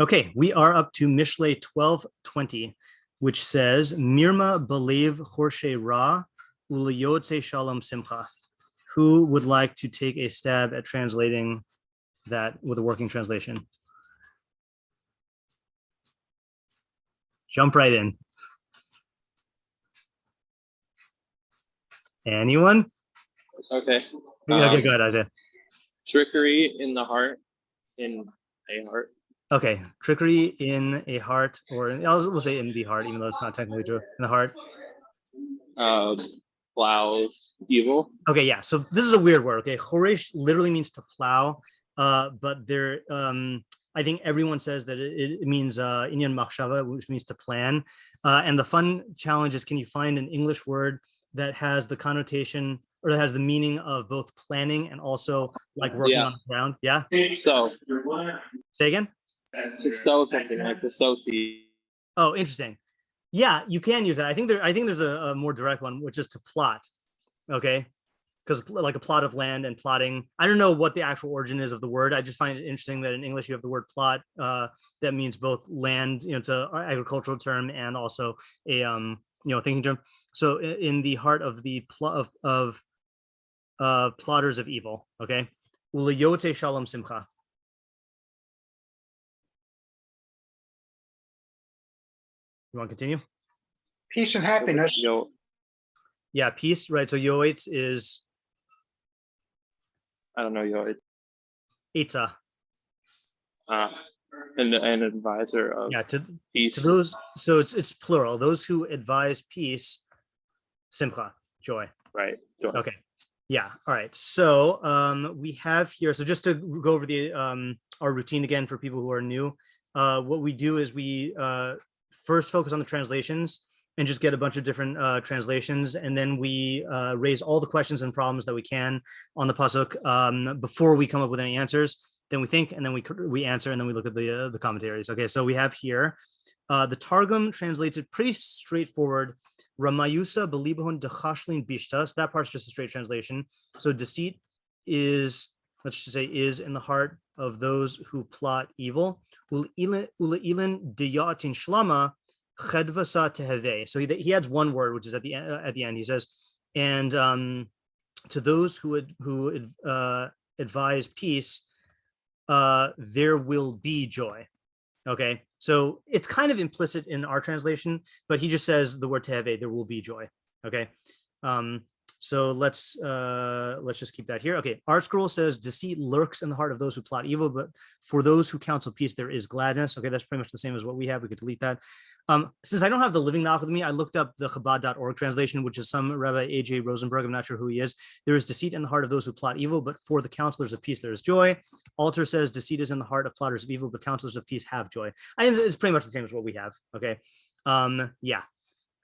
Okay, we are up to Mishlei 12:20, which says, Mirma belev chorshe ra uliyotze shalom simcha. Who would like to take a stab at translating that with a working translation? Jump right in. Anyone? Okay. Okay, go ahead, Isaiah. Trickery in the heart, in a heart. Okay, trickery in a heart, or we'll say in the heart, even though it's not technically true. In the heart. Plows evil. Okay, yeah. So this is a weird word. Okay, choresh literally means to plow, but there, I think everyone says that it means inyan machshavah, which means to plan. And the fun challenge is, can you find an English word that has the connotation or that has the meaning of both planning and also like working on the ground? Yeah. So. Say again. To sow something, like to sow seed. Oh, interesting. Yeah, you can use that. I think there's a more direct one, which is to plot. Okay, because like a plot of land and plotting. I don't know what the actual origin is of the word. I just find it interesting that in English you have the word plot that means both land, it's an agricultural term and also a thinking term. So in the heart of the plot of plotters of evil. Okay, uliyotze shalom simcha. You want to continue? Peace and happiness. Yeah, peace, right? So yoetz is, I don't know, yoetz. Itza. An advisor of peace. To those, so it's plural. Those who advise peace, simcha, joy. Right. Joy. Okay. Yeah. All right. So we have here. So just to go over the our routine again for people who are new, what we do is we first focus on the translations and just get a bunch of different translations, and then we raise all the questions and problems that we can on the pasuk before we come up with any answers. Then we think, and then we answer, and then we look at the commentaries. Okay, so we have here the Targum translates it pretty straightforward. Ramayusa belibahun dechashlin bishtas. That part's just a straight translation. So deceit is, let's just say, is in the heart of those who plot evil. Ula'ilin diyatin shlama. So he adds one word, which is at the end. He says, and to those who advise peace, there will be joy. Okay, so it's kind of implicit in our translation, but he just says the word teheve, there will be joy. Okay, so let's just keep that here. Okay, Art Scroll says deceit lurks in the heart of those who plot evil, but for those who counsel peace, there is gladness. Okay, that's pretty much the same as what we have. We could delete that. Since I don't have the Living Nach with me, I looked up the Chabad.org translation, which is some Rabbi A.J. Rosenberg. I'm not sure who he is. There is deceit in the heart of those who plot evil, but for the counselors of peace, there is joy. Alter says deceit is in the heart of plotters of evil, but counselors of peace have joy. I think it's pretty much the same as what we have. Okay. Yeah.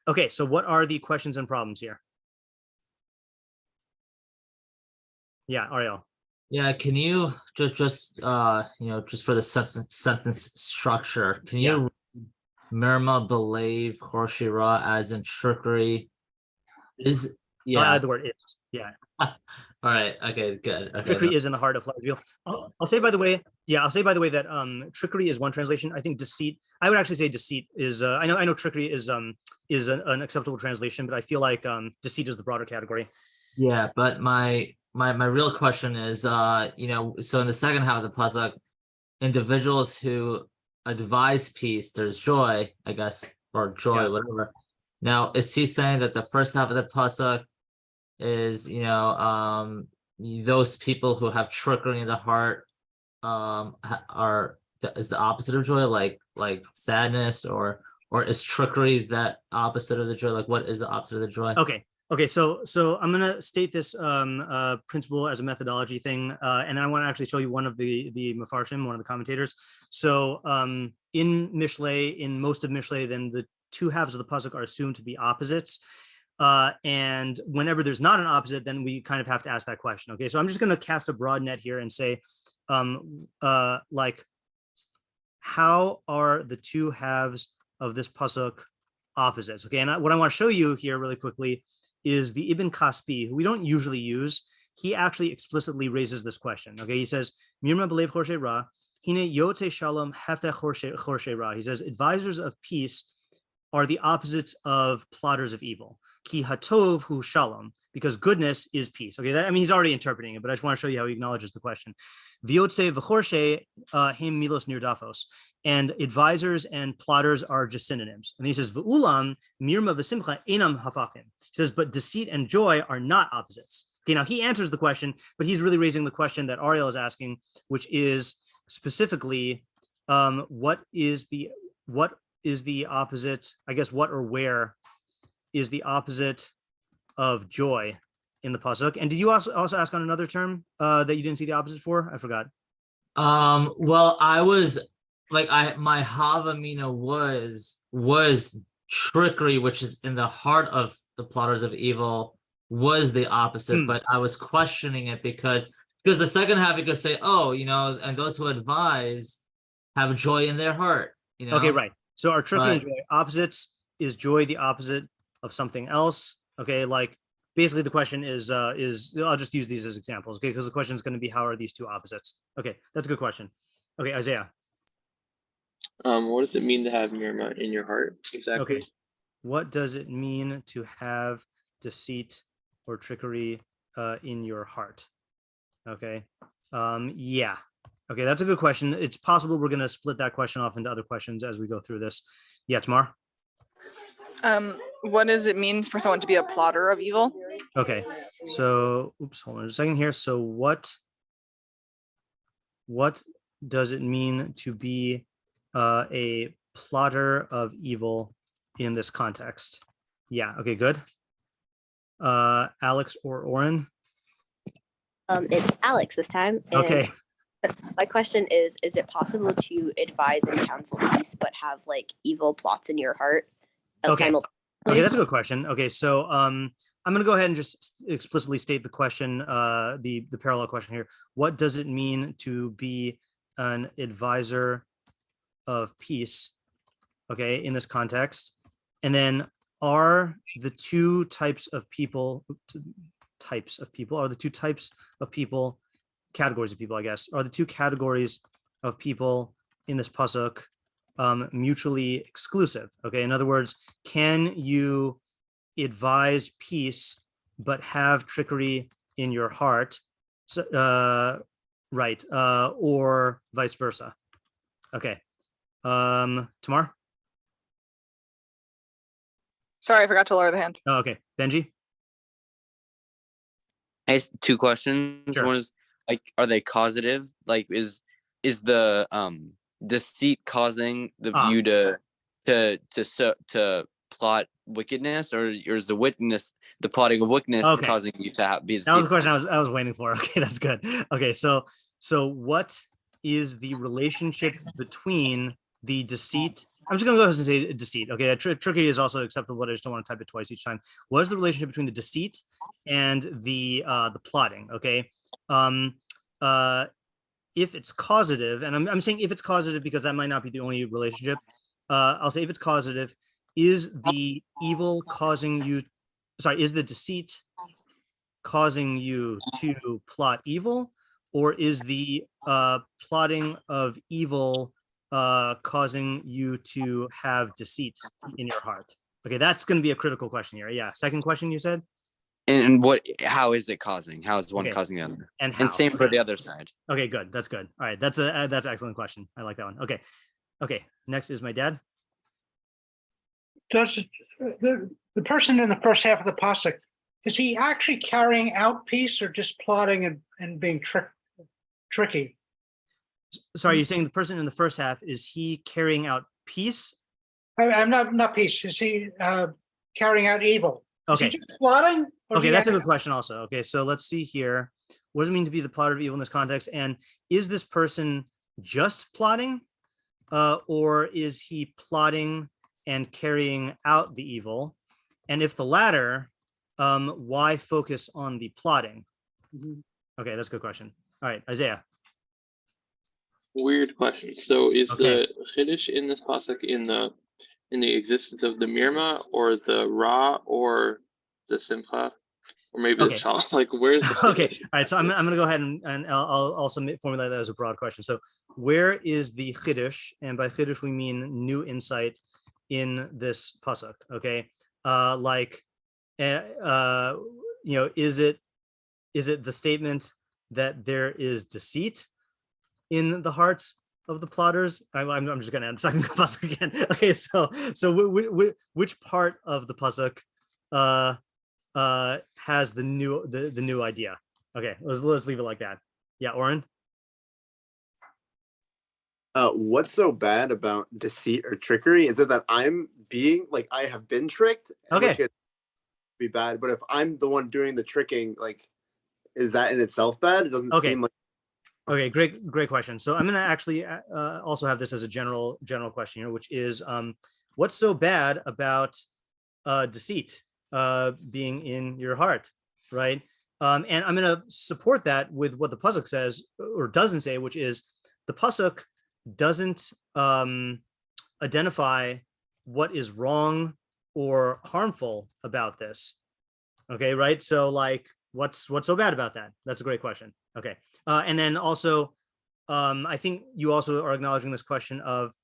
Okay, so what are the questions and problems here? Yeah, Ariel. Yeah, can you just for the sentence structure, can you Mirma belev chorshe ra as in trickery? Is the word is. Yeah. All right. Okay. Good. Okay, trickery is in the heart of evil. I'll say by the way that trickery is one translation. I think deceit. I would actually say deceit is. I know trickery is an acceptable translation, but I feel like deceit is the broader category. Yeah, but my real question is, so in the second half of the pasuk, individuals who advise peace, there's joy, I guess, or joy, whatever. Now, is he saying that the first half of the pasuk is, those people who have trickery in the heart is the opposite of joy, like sadness, or is trickery that opposite of the joy? Like, what is the opposite of the joy? Okay, so I'm going to state this principle as a methodology thing, and then I want to actually show you one of the meforshim, one of the commentators. So in Mishlei, in most of Mishlei, then the two halves of the pasuk are assumed to be opposites. And whenever there's not an opposite, then we kind of have to ask that question. Okay, so I'm just going to cast a broad net here and say, like, how are the two halves of this pasuk opposites? Okay, and what I want to show you here really quickly is the Ibn Kaspi, who we don't usually use. He actually explicitly raises this question. Okay, he says, Mirma belev chorshe ra. Hine yote shalom hefech chorshe ra. He says advisors of peace are the opposites of plotters of evil. Ki hatov hu shalom, because goodness is peace. Okay, I mean, he's already interpreting it, but I just want to show you how he acknowledges the question. Viotse v'chorshe him milos nirdafos. And advisors and plotters are just synonyms. And he says, v'ulam mirma v'simcha enam hafachim. He says, but deceit and joy are not opposites. Okay, now he answers the question, but he's really raising the question that Ariel is asking, which is specifically, what is the opposite, I guess, what or where is the opposite of joy in the pasuk? And did you also ask on another term that you didn't see the opposite for? I forgot. Well, I was like, my havamina was trickery, which is in the heart of the plotters of evil, was the opposite, but I was questioning it because the second half you could say, oh, and those who advise have joy in their heart, Okay, right. So our trickery and joy opposites. Is joy the opposite of something else? Okay, like basically the question is I'll just use these as examples, okay, because the question is going to be, how are these two opposites? Okay, that's a good question. Okay, Isaiah. What does it mean to have mirma in your heart exactly? Okay, what does it mean to have deceit or trickery in your heart? Okay, yeah. Okay, that's a good question. It's possible we're going to split that question off into other questions as we go through this. Yeah, Tamar? What does it mean for someone to be a plotter of evil? Okay, so, hold on a second here. So what does it mean to be a plotter of evil in this context? Yeah, okay, good. Alex or Oren? It's Alex this time. And Okay. my question is it possible to advise and counsel peace but have like evil plots in your heart? Okay. Okay, that's a good question. Okay, so I'm going to go ahead and just explicitly state the question, the parallel question here. What does it mean to be an advisor of peace? Okay, in this context, and then are the two types of people, categories of people, I guess, are the two categories of people in this pasuk mutually exclusive? Okay, in other words, can you advise peace but have trickery in your heart? So, right, or vice versa. Okay, Tamar? Sorry, I forgot to lower the hand. Oh, okay, Benji? I have two questions. Sure. One is, like, are they causative? Like, is the deceit causing you to plot wickedness, or is the plotting of wickedness causing you to be deceitful? That was the question I was waiting for. Okay, that's good. Okay, so what is the relationship between the deceit? I'm just gonna go ahead and say deceit. Okay, tricky is also acceptable, but I just don't want to type it twice each time. What is the relationship between the deceit and the plotting? Okay, if it's causative, and I'm saying if it's causative because that might not be the only relationship. I'll say if it's causative, is the evil causing you? Sorry, is the deceit causing you to plot evil, or is the plotting of evil causing you to have deceit in your heart? Okay, that's going to be a critical question here. Yeah, second question you said? And how is it causing? How is one causing the other? And same for the other side. Okay, good. That's good. All right, that's an excellent question. I like that one. Okay, next is my dad. Does the person in the first half of the pasuk, is he actually carrying out peace or just plotting and being tricky? Sorry, you're saying the person in the first half, is he carrying out peace? I'm not peace. Is he carrying out evil? Okay. Is he just plotting? Okay, that's a good question also. Okay, so let's see here. What does it mean to be the plotter of evil in this context? And is this person just plotting, or is he plotting and carrying out the evil? And if the latter, why focus on the plotting? Okay, that's a good question. All right, Isaiah. Weird question. So is the chiddush in this pasuk in the existence of the mirma, or the ra, or the simcha, or maybe the shalom? Like, where's the Okay, all right, so I'm going to go ahead and I'll also formulate that as a broad question. So where is the chiddush? And by chiddush we mean new insight in this pasuk. Okay, is it the statement that there is deceit in the hearts of the plotters? I'm just gonna end talking the pasuk again. Okay, so which part of the pasuk has the new idea? Okay, let's leave it like that. Yeah, Oren. What's so bad about deceit or trickery? Is it that I'm being like I have been tricked? Okay. Which could be bad, but if I'm the one doing the tricking, like, is that in itself bad? It doesn't seem like. Okay, great question. So I'm going to actually also have this as a general question here, which is what's so bad about deceit being in your heart, right? And I'm going to support that with what the pasuk says or doesn't say, which is the pasuk doesn't identify what is wrong or harmful about this. Okay, right? So like, what's so bad about that? That's a great question. Okay, and then also, I think you also are acknowledging this question of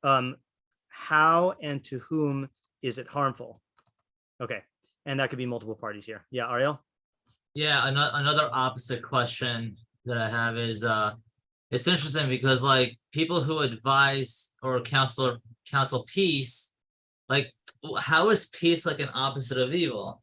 how and to whom is it harmful? Okay, and that could be multiple parties here. Yeah, Ariel? Yeah, another opposite question that I have is it's interesting because like people who advise or counsel peace, like how is peace like an opposite of evil?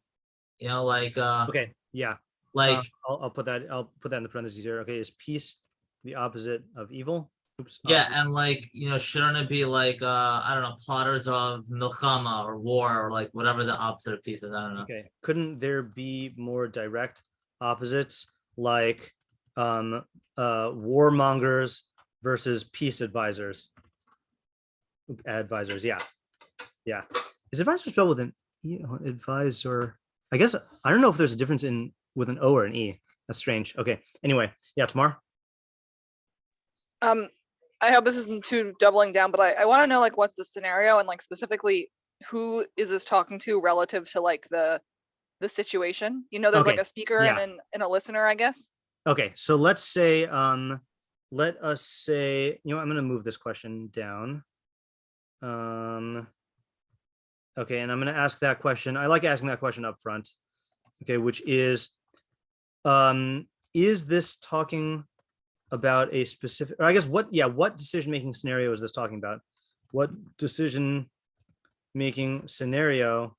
You know, like okay, yeah. Like I'll put that in the parentheses here. Okay, is peace the opposite of evil? Oops. Yeah, and like, you know, shouldn't it be like I don't know, plotters of milchama or war or like whatever the opposite of peace is? I don't know. Okay, couldn't there be more direct opposites like warmongers versus peace advisors? Advisors, yeah. Is advisor spelled with an E? Advisor, I guess. I don't know if there's a difference with an O or an E. That's strange. Okay, anyway, yeah, Tamar. I hope this isn't too doubling down, but I want to know like what's the scenario and like specifically who is this talking to relative to like the situation? You know, there's like a speaker and a listener, I guess. Okay, so let's say let us say, you know, I'm going to move this question down. Okay, and I'm going to ask that question. I like asking that question up front. Okay, which is this talking about a specific, or I guess what decision-making scenario is this talking about? What decision-making scenario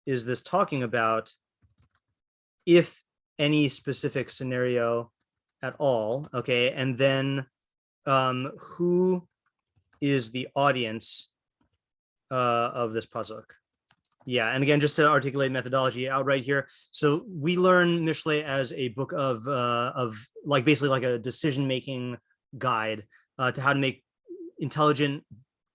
is this talking about, if any specific scenario at all? Okay, and then who is the audience of this pasuk? Yeah, and again, just to articulate methodology outright here. So we learn Mishlei as a book of like basically like a decision-making guide to how to make intelligent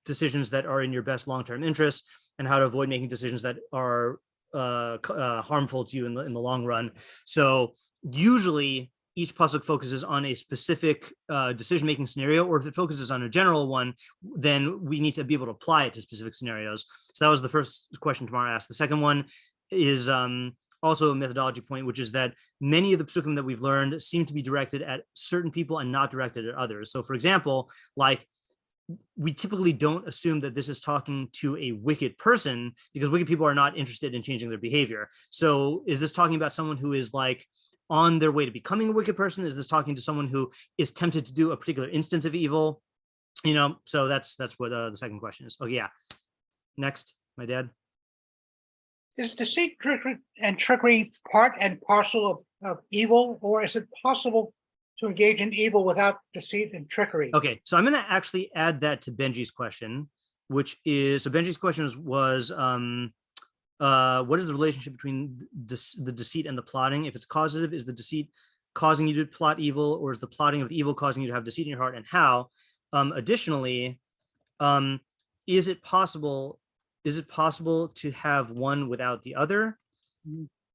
decisions that are in your best long-term interest, and how to avoid making decisions that are harmful to you in the long run. So usually each pasuk focuses on a specific decision-making scenario, or if it focuses on a general one, then we need to be able to apply it to specific scenarios. So that was the first question Tamara asked. The second one is also a methodology point, which is that many of the pasukim that we've learned seem to be directed at certain people and not directed at others. So for example, like we typically don't assume that this is talking to a wicked person, because wicked people are not interested in changing their behavior. So is this talking about someone who is like on their way to becoming a wicked person? Is this talking to someone who is tempted to do a particular instance of evil? You know, so that's what the second question is. Oh yeah. Next, my dad. Is deceit, trickery part and parcel of evil, or is it possible to engage in evil without deceit and trickery? Okay, so I'm going to actually add that to Benji's question, which is, so Benji's question was what is the relationship between the deceit and the plotting? If it's causative, is the deceit causing you to plot evil, or is the plotting of evil causing you to have deceit in your heart, and how? Additionally, is it possible to have one without the other,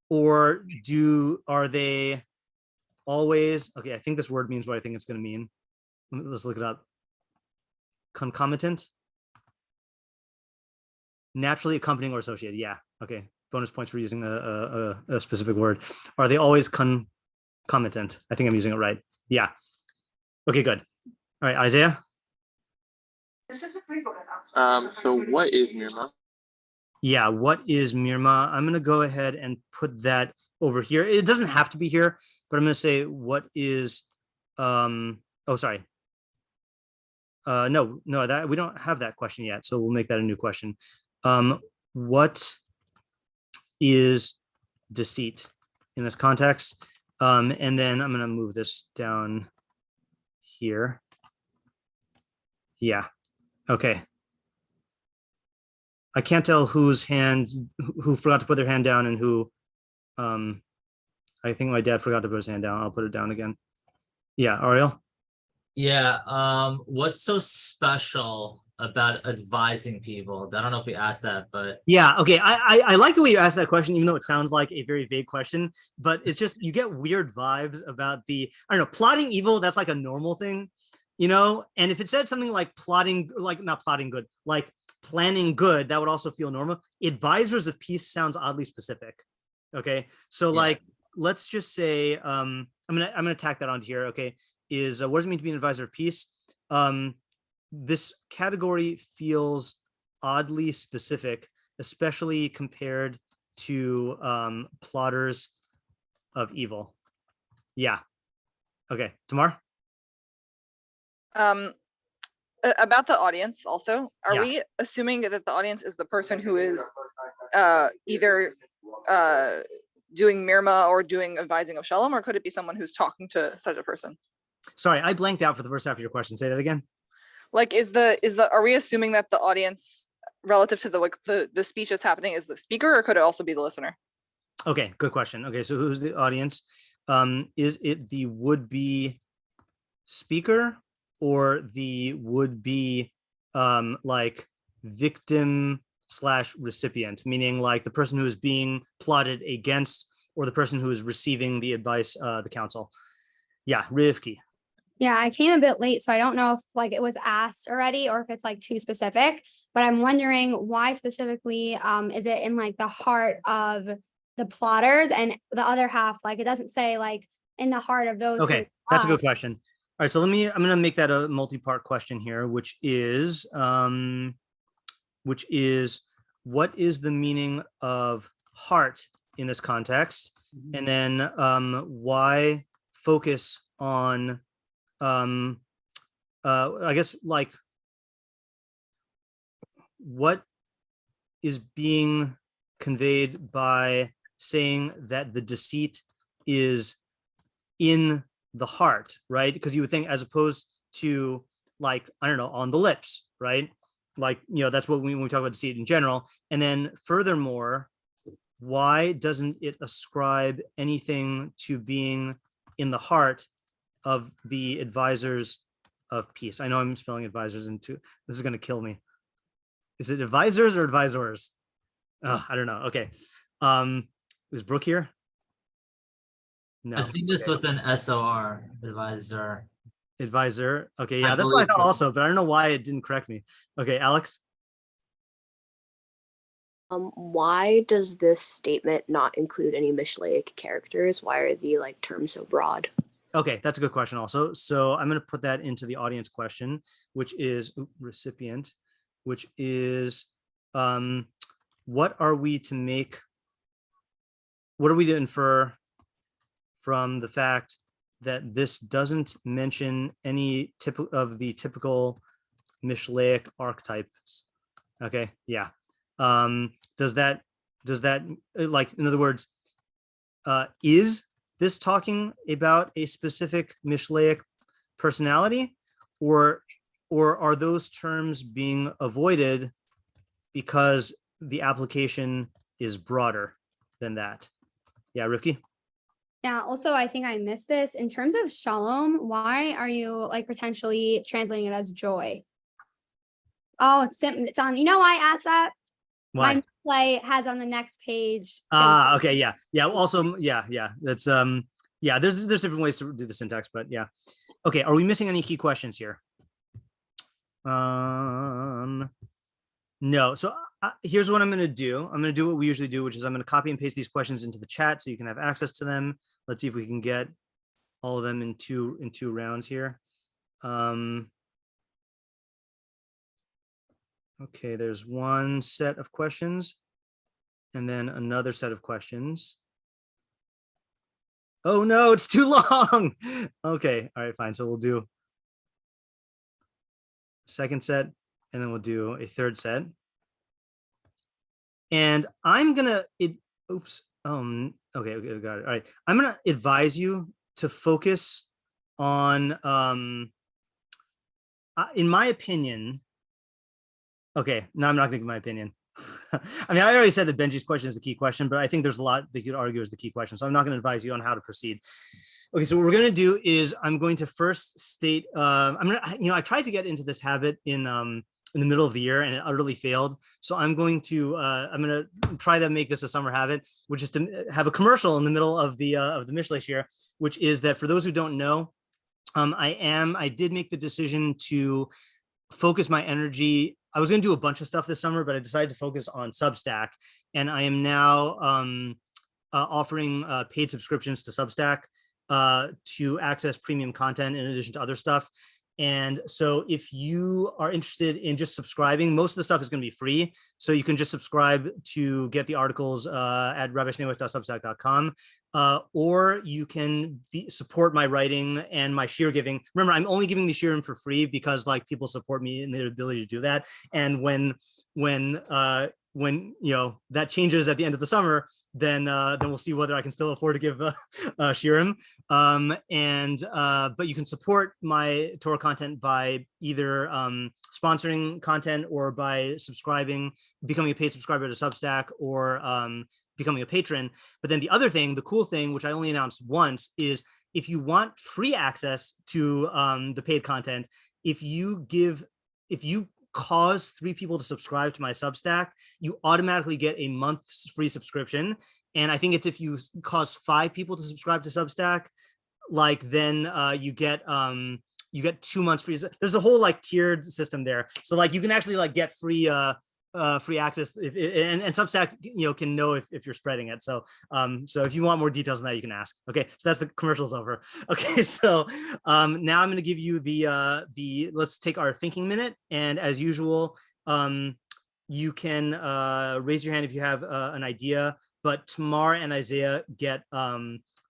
or are they always, okay, I think this word means what I think it's going to mean. Let's look it up. Concomitant, naturally accompanying or associated. Yeah, okay, bonus points for using a specific word. Are they always concomitant? I think I'm using it right. Yeah, okay, good. All right, Isaiah. So what is Mirma? Yeah, what is Mirma? I'm going to go ahead and put that over here. It doesn't have to be here, but I'm going to say what is, oh, sorry. No, that we don't have that question yet. So we'll make that a new question. What is deceit in this context? And then I'm going to move this down here. Yeah. Okay. I can't tell who forgot to put their hand down and who, I think my dad forgot to put his hand down. I'll put it down again. Yeah, Ariel. Yeah. What's so special about advising people? I don't know if we asked that, but yeah, okay. I like the way you asked that question, even though it sounds like a very vague question, but it's just, you get weird vibes about I don't know, plotting evil. That's like a normal thing, and if it said something like plotting, like not plotting good, like planning good, that would also feel normal. Advisors of peace sounds oddly specific. Okay. So like, let's just say, I'm gonna tack that onto here. Okay. Is what does it mean to be an advisor of peace? This category feels oddly specific, especially compared to plotters of evil. Yeah. Okay. Tamar? About the audience also, are Yeah. we assuming that the audience is the person who is either doing mirma or doing advising of shalom, or could it be someone who's talking to such a person? Sorry, I blanked out for the first half of your question. Say that again. Like, are we assuming that the audience relative to the speech is happening is the speaker, or could it also be the listener? Okay, good question. Okay, so who's the audience? Is it the would-be speaker or the would-be like victim / recipient, meaning like the person who is being plotted against or the person who is receiving the advice, the counsel? Yeah, Rivki. Yeah, I came a bit late, so I don't know if like it was asked already or if it's like too specific, but I'm wondering why specifically is it in like the heart of the plotters, and the other half, like it doesn't say like in the heart of those. Okay, that's a good question. All right, so I'm going to make that a multi-part question here, which is what is the meaning of heart in this context? And then why focus on I guess like what is being conveyed by saying that the deceit is in the heart, right? Because you would think, as opposed to like, I don't know, on the lips, right? Like, that's what when we talk about deceit in general. And then furthermore, why doesn't it ascribe anything to being in the heart of the advisors of peace? I know I'm spelling advisors into, this is going to kill me. Is it advisors or advisors? Oh, I don't know. Okay. Is Brooke here? No. I think this with an SOR, advisor. Advisor. Okay. Yeah, that's what I thought also, but I don't know why it didn't correct me. Okay, Alex. Why does this statement not include any Mishleic characters? Why are the like terms so broad? Okay, that's a good question also. So I'm going to put that into the audience question, which is recipient, which is what are we to infer from the fact that this doesn't mention any of the typical Mishleic archetypes? Okay, yeah. Does that like, in other words, is this talking about a specific Mishleic personality, or are those terms being avoided because the application is broader than that? Yeah, Rivki? Yeah, also, I think I missed this. In terms of shalom, why are you like potentially translating it as joy? Oh, it's on, why I asked that? Why? My play has on the next page. Okay, yeah. Also, yeah. That's yeah. There's different ways to do the syntax, but yeah. Okay, are we missing any key questions here? No. So here's what I'm going to do. I'm going to do what we usually do, which is I'm going to copy and paste these questions into the chat so you can have access to them. Let's see if we can get all of them in two rounds here. Okay, there's one set of questions and then another set of questions. Oh no, it's too long. Okay, all right, fine. So we'll do second set and then we'll do a third set. And I'm gonna, okay, got it. All right, I'm gonna advise you to focus on, in my opinion, okay, no, I'm not gonna give my opinion. I mean, I already said that Benji's question is the key question, but I think there's a lot they could argue is the key question. So I'm not gonna advise you on how to proceed. Okay, so what we're gonna do is I'm going to first state, I tried to get into this habit in the middle of the year and it utterly failed. So I'm going to try to make this a summer habit, which is to have a commercial in the middle of the Mishlei Shiur, which is that for those who don't know, I did make the decision to focus my energy. I was going to do a bunch of stuff this summer, but I decided to focus on Substack, and I am now offering paid subscriptions to Substack to access premium content in addition to other stuff. And so if you are interested in just subscribing, most of the stuff is going to be free. So you can just subscribe to get the articles at rabbishnewish.substack.com, or you can support my writing and my shiur giving. Remember, I'm only giving the shiurim for free because like people support me in their ability to do that. And when that changes at the end of the summer, then we'll see whether I can still afford to give shiurim. But you can support my Torah content by either sponsoring content or by subscribing, becoming a paid subscriber to Substack, or becoming a patron. But then the other thing, the cool thing, which I only announced once, is if you want free access to the paid content, if you cause 3 people to subscribe to my Substack, you automatically get a month's free subscription. And I think it's if you cause 5 people to subscribe to Substack, like then you get 2 months free. There's a whole like tiered system there. So like you can actually like get free access and Substack can know if you're spreading it. So if you want more details on that, you can ask. Okay, so that's the commercial's over. Okay, so now I'm going to give you the let's take our thinking minute, and as usual you can raise your hand if you have an idea, but Tamar and Isaiah get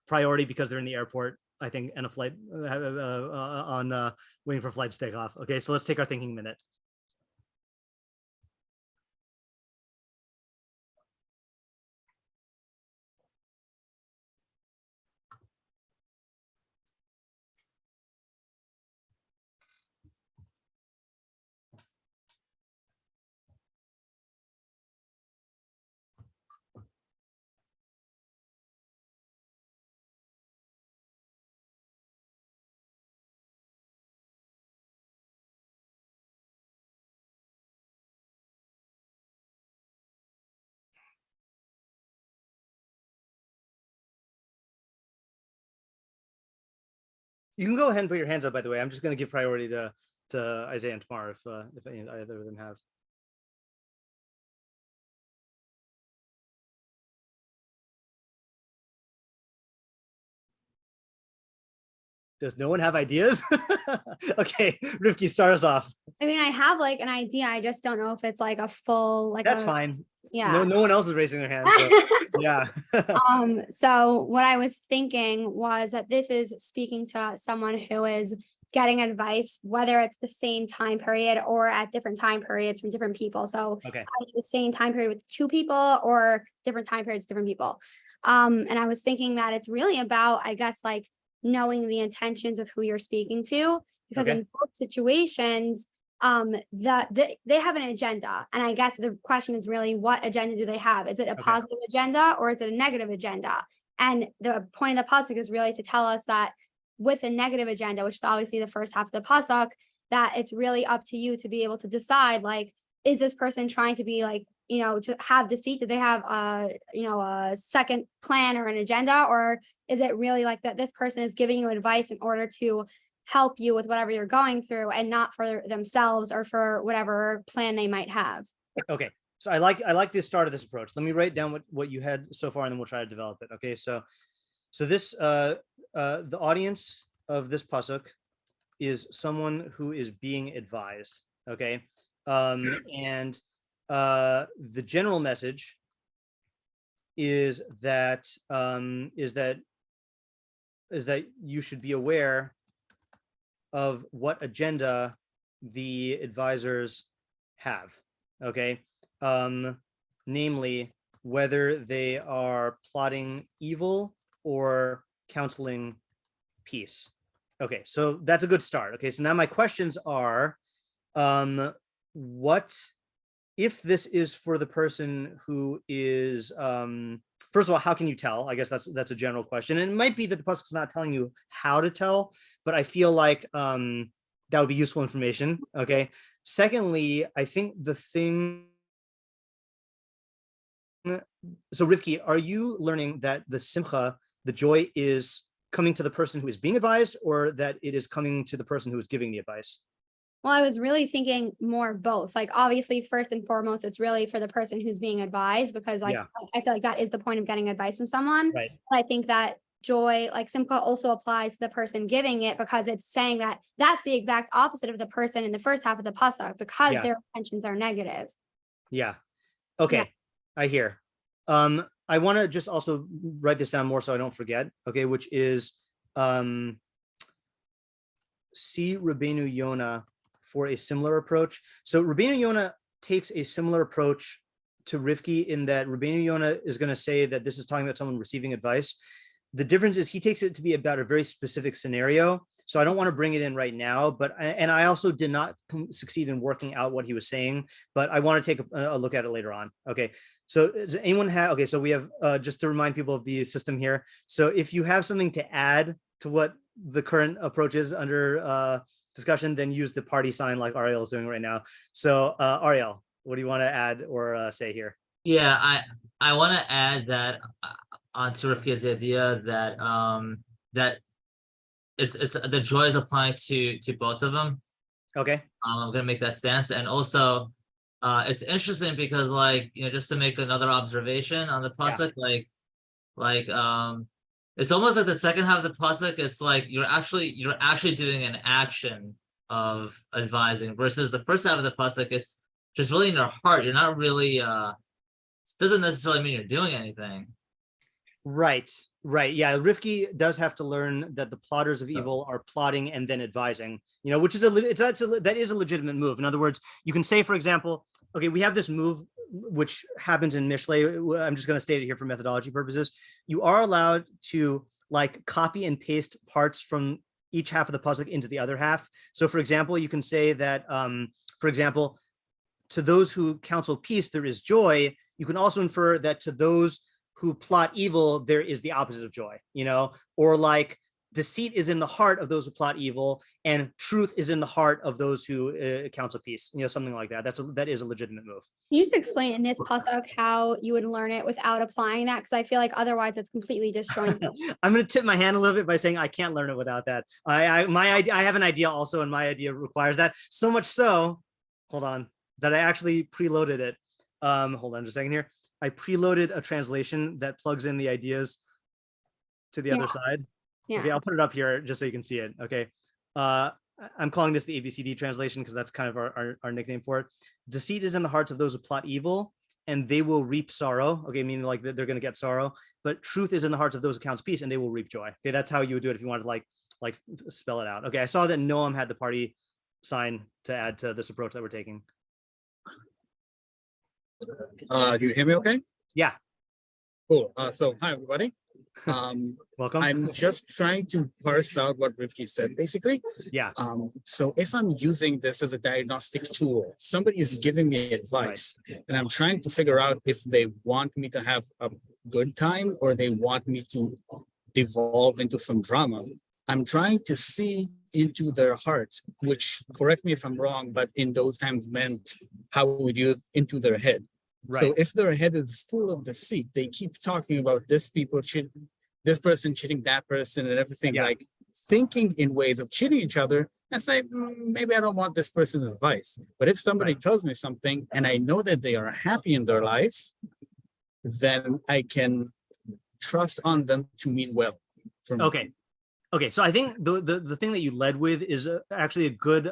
priority because they're in the airport, I think, and a flight on waiting for flights to take off. Okay, so let's take our thinking minute. You can go ahead and put your hands up, by the way. I'm just going to give priority to Isaiah and Tamar if either of them have. Does no one have ideas? Okay, Rivki, start us off. I mean, I have like an idea. I just don't know if it's like a full, like that's fine. Yeah. No one else is raising their hand. So, yeah. So what I was thinking was that this is speaking to someone who is getting advice, whether it's the same time period or at different time periods from different people. So okay, the same time period with 2 people or different time periods, different people. And I was thinking that it's really about, I guess, like knowing the intentions of who you're speaking to, because in both situations, they have an agenda. And I guess the question is really, what agenda do they have? Is it a positive agenda or is it a negative agenda? And the point of the pasuk is really to tell us that with a negative agenda, which is obviously the first half of the pasuk, that it's really up to you to be able to decide, like, is this person trying to be like, to have deceit? Do they have a second plan or an agenda? Or is it really like that this person is giving you advice in order to help you with whatever you're going through and not for themselves or for whatever plan they might have? Okay, so I like the start of this approach. Let me write down what you had so far and then we'll try to develop it. Okay, so this the audience of this pasuk is someone who is being advised. Okay. And the general message is that you should be aware of what agenda the advisors have. Okay. Namely, whether they are plotting evil or counseling peace. Okay, so that's a good start. Okay, so now my questions are, what if this is for the person who is, first of all, how can you tell? I guess that's a general question. And it might be that the pasuk's not telling you how to tell, but I feel like that would be useful information. Okay. Secondly, I think the thing, so Rivki, are you learning that the simcha, the joy, is coming to the person who is being advised, or that it is coming to the person who is giving the advice? Well, I was really thinking more both. Like, obviously, first and foremost, it's really for the person who's being advised, because I feel like that is the point of getting advice from someone. Right. But I think that joy, like simcha, also applies to the person giving it, because it's saying that that's the exact opposite of the person in the first half of the pasuk, because their intentions are negative. Yeah. Okay. Yeah. I hear. I want to just also write this down more so I don't forget. Okay, which is see Rבינו Yona for a similar approach. So Rבינו Yona takes a similar approach to Rivki in that Rבינו Yona is going to say that this is talking about someone receiving advice. The difference is he takes it to be about a very specific scenario. So I don't want to bring it in right now, but I also did not succeed in working out what he was saying, but I want to take a look at it later on. Okay. So does anyone have, okay, so we have, just to remind people of the system here. So if you have something to add to what the current approach is under discussion, then use the party sign like Ariel is doing right now. So Ariel, what do you want to add or say here? Yeah, I want to add that onto Rivki's idea that that it's the joy is applying to both of them. Okay. I'm gonna make that stance, and also it's interesting because, like, you know, just to make another observation on the pasuk, it's almost like the second half of the pasuk, it's like you're actually doing an action of advising, versus the first half of the pasuk, it's just really in your heart. You're not really it doesn't necessarily mean you're doing anything. Right. Yeah, Rivki does have to learn that the plotters of evil are plotting and then advising, you know, which is that is a legitimate move. In other words, you can say, for example, okay, we have this move which happens in Mishlei. I'm just going to state it here for methodology purposes. You are allowed to like copy and paste parts from each half of the pasuk into the other half. So, for example, you can say that, for example, to those who counsel peace, there is joy. You can also infer that to those who plot evil, there is the opposite of joy, you know, or like deceit is in the heart of those who plot evil, and truth is in the heart of those who counsel peace, you know, something like that. That is a legitimate move. Can you just explain in this pasuk how you would learn it without applying that? Because I feel like otherwise it's completely disjointed. I'm going to tip my hand a little bit by saying I can't learn it without that. I have an idea also, and my idea requires that. So much so, hold on, that I actually preloaded it. Hold on just a second here. I preloaded a translation that plugs in the ideas to the other side. Yeah. Okay, I'll put it up here just so you can see it. Okay. I'm calling this the ABCD translation because that's kind of our nickname for it. Deceit is in the hearts of those who plot evil, and they will reap sorrow. Okay, meaning like they're going to get sorrow. But truth is in the hearts of those who counsel peace, and they will reap joy. Okay, that's how you would do it if you wanted to like spell it out. Okay, I saw that Noam had the party sign to add to this approach that we're taking. Do you hear me okay? Yeah. Cool. So hi everybody. Welcome. I'm just trying to parse out what Rivki said basically. Yeah. So if I'm using this as a diagnostic tool, somebody is giving me advice, and I'm trying to figure out if they want me to have a good time or they want me to devolve into some drama. I'm trying to see into their heart, which, correct me if I'm wrong, but in those times meant how we would use into their head. Right. So if their head is full of deceit, they keep talking about this person cheating that person and everything, like thinking in ways of cheating each other, and say, maybe I don't want this person's advice. But if somebody tells me something and I know that they are happy in their life, then I can trust on them to mean well for me. Okay. Okay, so I think the thing that you led with is actually a good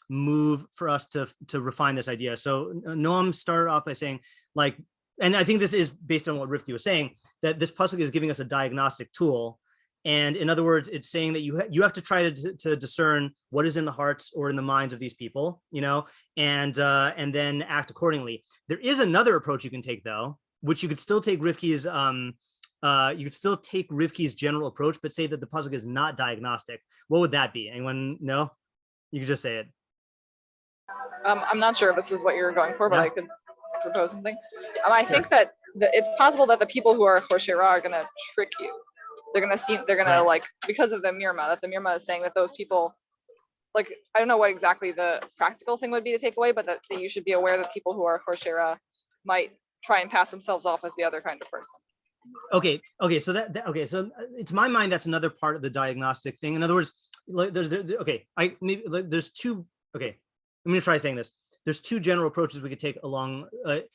move for us to refine this idea. So Noam started off by saying, like, and I think this is based on what Rifki was saying, that this pasuk is giving us a diagnostic tool. And in other words, it's saying that you have to try to discern what is in the hearts or in the minds of these people, and then act accordingly. There is another approach you can take, though, which you could still take Rifki's general approach, but say that the pasuk is not diagnostic. What would that be? Anyone know? You could just say it. I'm not sure if this is what you're going for, but I could propose something. I think that it's possible that the people who are Choshera are going to trick you. They're going to like, because of the mirma, that the mirma is saying that those people, like, I don't know what exactly the practical thing would be to take away, but that you should be aware that people who are Choshera might try and pass themselves off as the other kind of person. Okay. So so to my mind, that's another part of the diagnostic thing. In other words, like, there's two. Okay, I'm going to try saying this. There's two general approaches we could take along.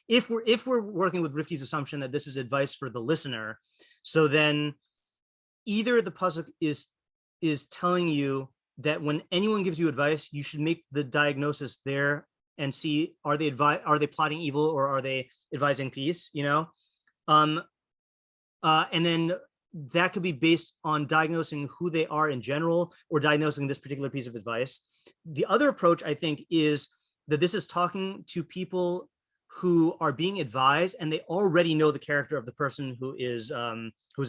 If we're working with Rifki's assumption that this is advice for the listener, so then either the pasuk is telling you that when anyone gives you advice, you should make the diagnosis there and see, are they plotting evil or are they advising peace? And then that could be based on diagnosing who they are in general or diagnosing this particular piece of advice. The other approach, I think, is that this is talking to people who are being advised and they already know the character of the person who's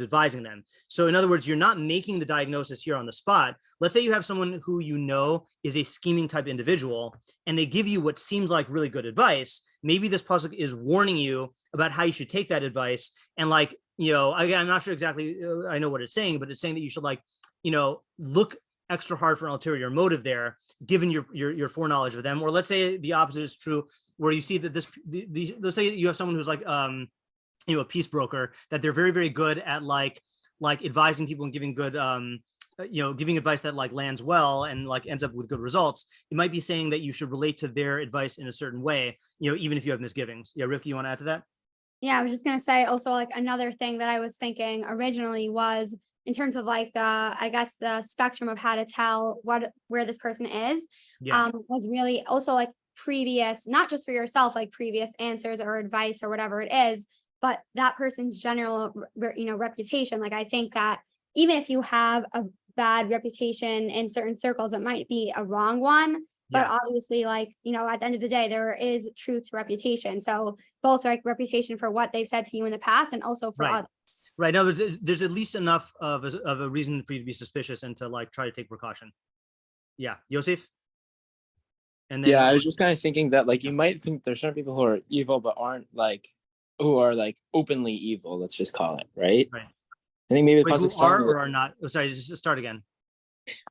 advising them. So in other words, you're not making the diagnosis here on the spot. Let's say you have someone who is a scheming type individual and they give you what seems like really good advice. Maybe this pasuk is warning you about how you should take that advice. And like, again, I'm not sure exactly, I know what it's saying, but it's saying that you should look extra hard for an ulterior motive there, given your foreknowledge of them. Or let's say the opposite is true, where you see that let's say you have someone who's like, a peace broker, that they're very, very good at like advising people and giving good, giving advice that like lands well and like ends up with good results. It might be saying that you should relate to their advice in a certain way, even if you have misgivings. Yeah, Rifki, you want to add to that? Yeah, I was just going to say also, like, another thing that I was thinking originally was in terms of like the spectrum of how to tell where this person is, was really also like previous, not just for yourself, like previous answers or advice or whatever it is, but that person's general, reputation. Like, I think that even if you have a bad reputation in certain circles, it might be a wrong one. But obviously, like, at the end of the day, there is truth to reputation. So both like reputation for what they've said to you in the past and also for others. Right. No, there's at least enough of a reason for you to be suspicious and to like try to take precaution. Yeah. Yosef? And then, I was just kind of thinking that like you might think there's certain people who are evil but aren't who are like openly evil, let's just call it, right? Right. I think maybe the pasuk who are or are not. Oh, sorry, just start again.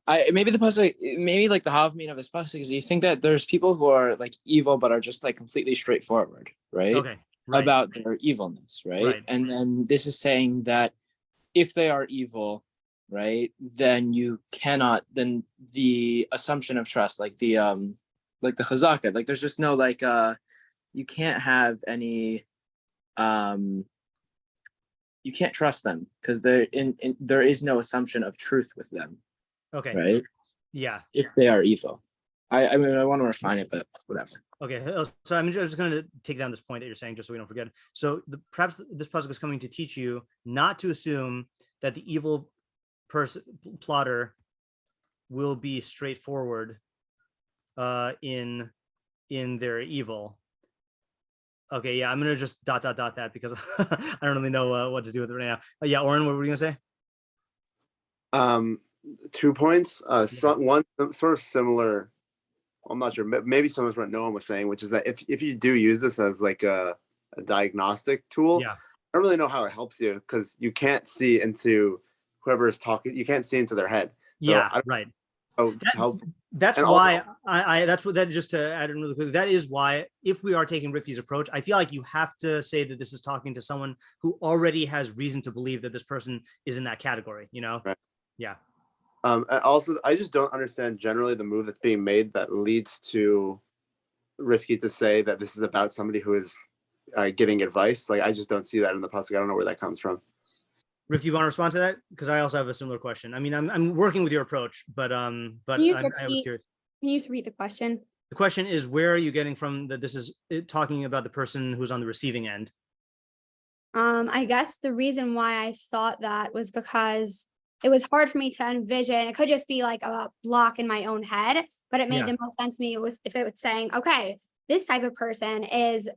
Maybe the pasuk, maybe like the havmin of this pasuk is you think that there's people who are like evil but are just like completely straightforward, right? Okay. Right. About their evilness, right? And then this is saying that if they are evil, right, then you cannot, then the assumption of trust, like the chazaka, like there's just no you can't have any you can't trust them because there is no assumption of truth with them. Okay. Right? Yeah. If they are evil. I mean, I want to refine it, but whatever. Okay. So I'm just going to take down this point that you're saying, just so we don't forget. So perhaps this pasuk is coming to teach you not to assume that the evil plotter will be straightforward in their evil. Okay. Yeah. I'm going to just ... that because I don't really know what to do with it right now. Yeah. Oren, what were you going to say? 2 points. One sort of similar. I'm not sure. Maybe some of what Noam was saying, which is that if you do use this as like a diagnostic tool, I don't really know how it helps you because you can't see into whoever is talking. You can't see into their head. So right. That's why just to add in really quickly, that is why if we are taking Rifki's approach, I feel like you have to say that this is talking to someone who already has reason to believe that this person is in that category, Right. Yeah. Also, I just don't understand generally the move that's being made that leads to Rifki to say that this is about somebody who is giving advice. Like, I just don't see that in the pasuk. I don't know where that comes from. Rick, do you want to respond to that? Because I also have a similar question. I mean, I'm working with your approach, but I was curious. Can you just read the question? The question is, where are you getting from that this is talking about the person who's on the receiving end? I guess the reason why I thought that was because it was hard for me to envision. It could just be like a block in my own head, but it made the most sense to me. It was if it was saying, okay, this type of person is,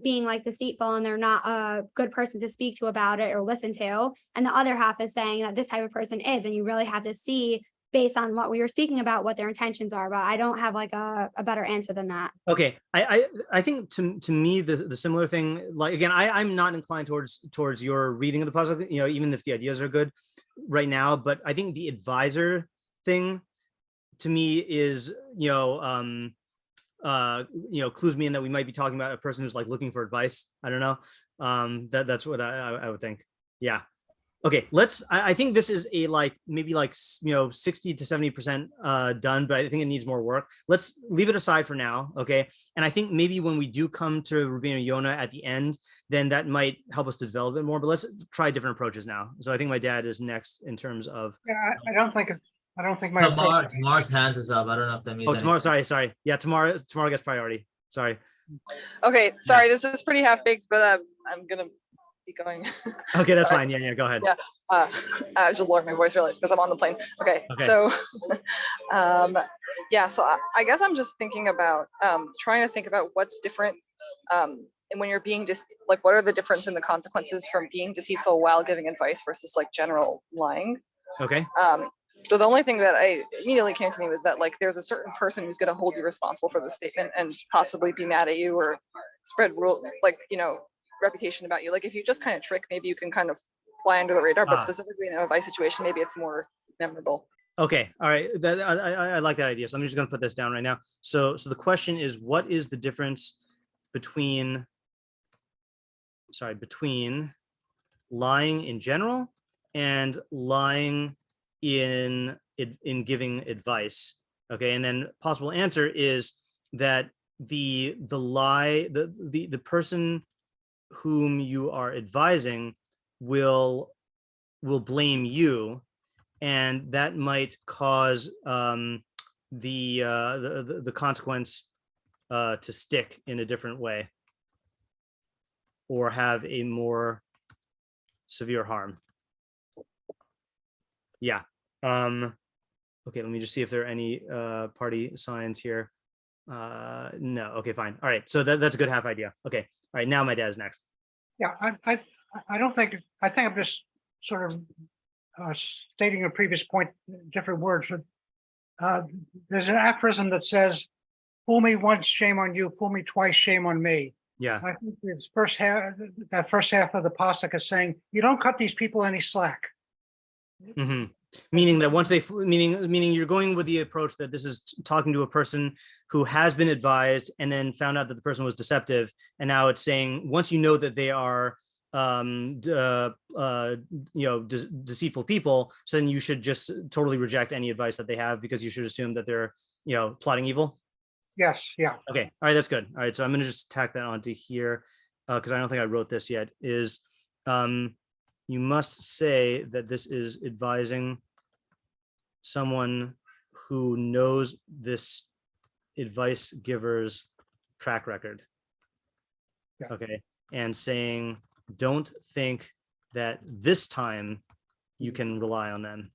being like deceitful and they're not a good person to speak to about it or listen to. And the other half is saying that this type of person is, and you really have to see based on what we were speaking about, what their intentions are. But I don't have like a better answer than that. Okay. I think to me, the similar thing, like, again, I'm not inclined towards your reading of the pasuk, even if the ideas are good right now, but I think the advisor thing to me is, clues me in that we might be talking about a person who's like looking for advice. I don't know. That's what I would think. Yeah. Okay, I think this is a maybe 60 to 70% done, but I think it needs more work. Let's leave it aside for now, okay? And I think maybe when we do come to Rubino Yona at the end, then that might help us to develop it more, but let's try different approaches now. So I think my dad is next in terms of... Yeah, I don't think my approach... Tamar's hands is up. I don't know if that means Tamar, sorry. Yeah, Tamar gets priority. Sorry. Okay, sorry, this is pretty half-baked, but I'm gonna going. Okay, that's fine. Yeah, go ahead. Yeah, I just lowered my voice really because I'm on the plane. Okay. So so I guess I'm just thinking about trying to think about what's different and when you're being what are the difference in the consequences from being deceitful while giving advice versus like general lying. Okay. So the only thing that I immediately came to me was that there's a certain person who's going to hold you responsible for the statement and possibly be mad at you or spread reputation about you. Like if you just kind of trick, maybe you can kind of fly under the radar, but specifically in an advice situation, maybe it's more memorable. Okay, all right. I like that idea. So I'm just going to put this down right now. So the question is, what is the difference between lying in general and lying in giving advice? Okay, and then possible answer is that the lie, the person whom you are advising will blame you, and that might cause the consequence to stick in a different way or have a more severe harm. Yeah. Okay, let me just see if there are any party signs here. No. Okay, fine. All right, so that's a good half idea. Okay. All right, now my dad is next. Yeah, I don't think, I think I'm just sort of stating a previous point, different words, but there's an aphorism that says, fool me once, shame on you, fool me twice, shame on me. Yeah. I think this first half of the pasuk is saying, you don't cut these people any slack. Mm-hmm. Meaning that once meaning you're going with the approach that this is talking to a person who has been advised and then found out that the person was deceptive, and now it's saying once you know that they are deceitful people, so then you should just totally reject any advice that they have because you should assume that they're plotting evil. Yes. Yeah. Okay. All right. That's good. All right. So I'm going to just tack that onto here because I don't think I wrote this yet. Is you must say that this is advising someone who knows this advice giver's track record. Yeah. Okay. And saying, don't think that this time you can rely on them.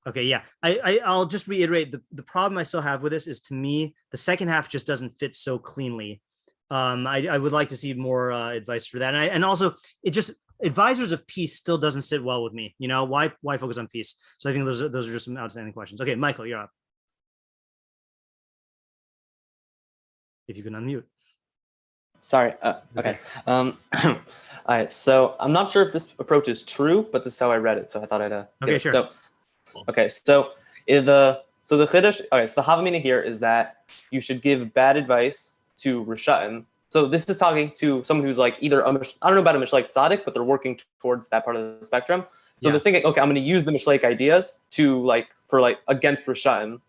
Okay. Yeah. I'll just reiterate the problem I still have with this is, to me, the second half just doesn't fit so cleanly. I would like to see more advice for that. And also it just, advisors of peace still doesn't sit well with me. Why focus on peace? So I think those are just some outstanding questions. Okay, Michael, you're up. If you can unmute. Sorry. Okay. All right. So I'm not sure if this approach is true, but this is how I read it. So I thought I'd. Okay, sure. So the chiddush. Okay. So the havamina here is that you should give bad advice to Rishaim. So this is talking to someone who's like either I don't know about a Mishleic tzaddik, but they're working towards that part of the spectrum. So they're thinking, okay, I'm going to use the Mishleic ideas to against Rishaim,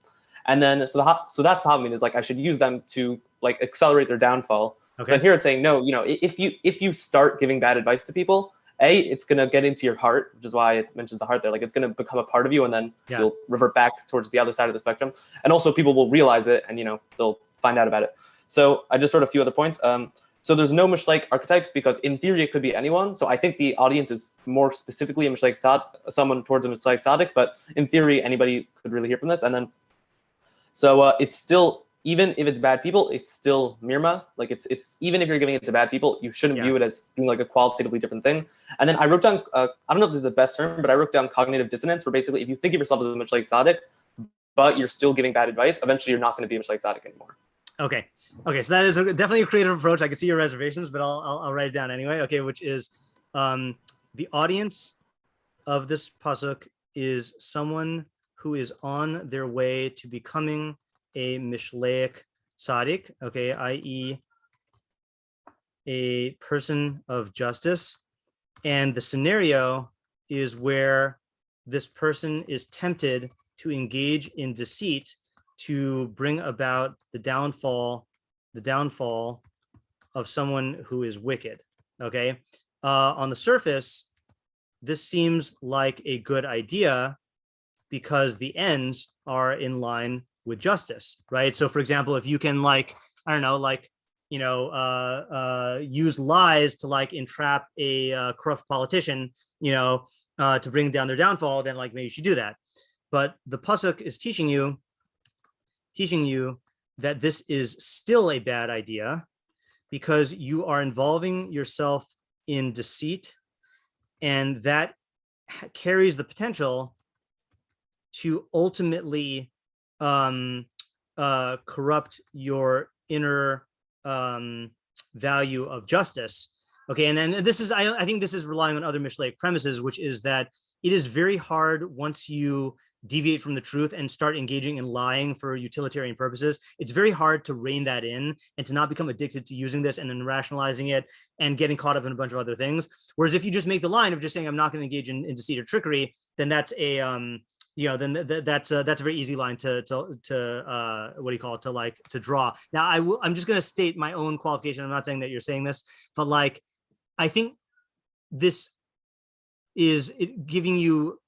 and then so that's how I mean is I should use them to accelerate their downfall. Okay. So here it's saying no, if you start giving bad advice to people it's going to get into your heart, which is why it mentions the heart there. Like it's going to become a part of you, and then you'll revert back towards the other side of the spectrum. And also people will realize it, and they'll find out about it. So I just wrote a few other points. So there's no Mishleic archetypes because in theory it could be anyone. So I think the audience is more specifically a Mishleic tzaddik, someone towards a Mishleic tzaddik, but in theory anybody could really hear from this. And then, so it's still, even if it's bad people, it's still mirma. Like it's even if you're giving it to bad people, you shouldn't view it as being like a qualitatively different thing. And then I wrote down, I don't know if this is the best term, but I wrote down cognitive dissonance, where basically if you think of yourself as a Mishleic tzaddik, but you're still giving bad advice, eventually you're not going to be a Mishleic tzaddik anymore. Okay. So that is definitely a creative approach. I can see your reservations, but I'll write it down anyway. Okay, which is the audience of this pasuk is someone who is on their way to becoming a Mishleic tzaddik, okay, i.e. a person of justice. And the scenario is where this person is tempted to engage in deceit to bring about the downfall of someone who is wicked. Okay. On the surface, this seems like a good idea because the ends are in line with justice, right? So for example, if you can use lies to entrap a corrupt politician, to bring down their downfall, then maybe you should do that. But the pasuk is teaching you that this is still a bad idea because you are involving yourself in deceit, and that carries the potential to ultimately corrupt your inner value of justice. Okay, and then this is, I think this is relying on other Mishleic premises, which is that it is very hard once you deviate from the truth and start engaging in lying for utilitarian purposes. It's very hard to rein that in and to not become addicted to using this and then rationalizing it and getting caught up in a bunch of other things. Whereas if you just make the line of just saying, I'm not going to engage in deceit or trickery, then that's a, that's a very easy line to draw. Now, I'm just going to state my own qualification. I'm not saying that you're saying this, but I think this is giving you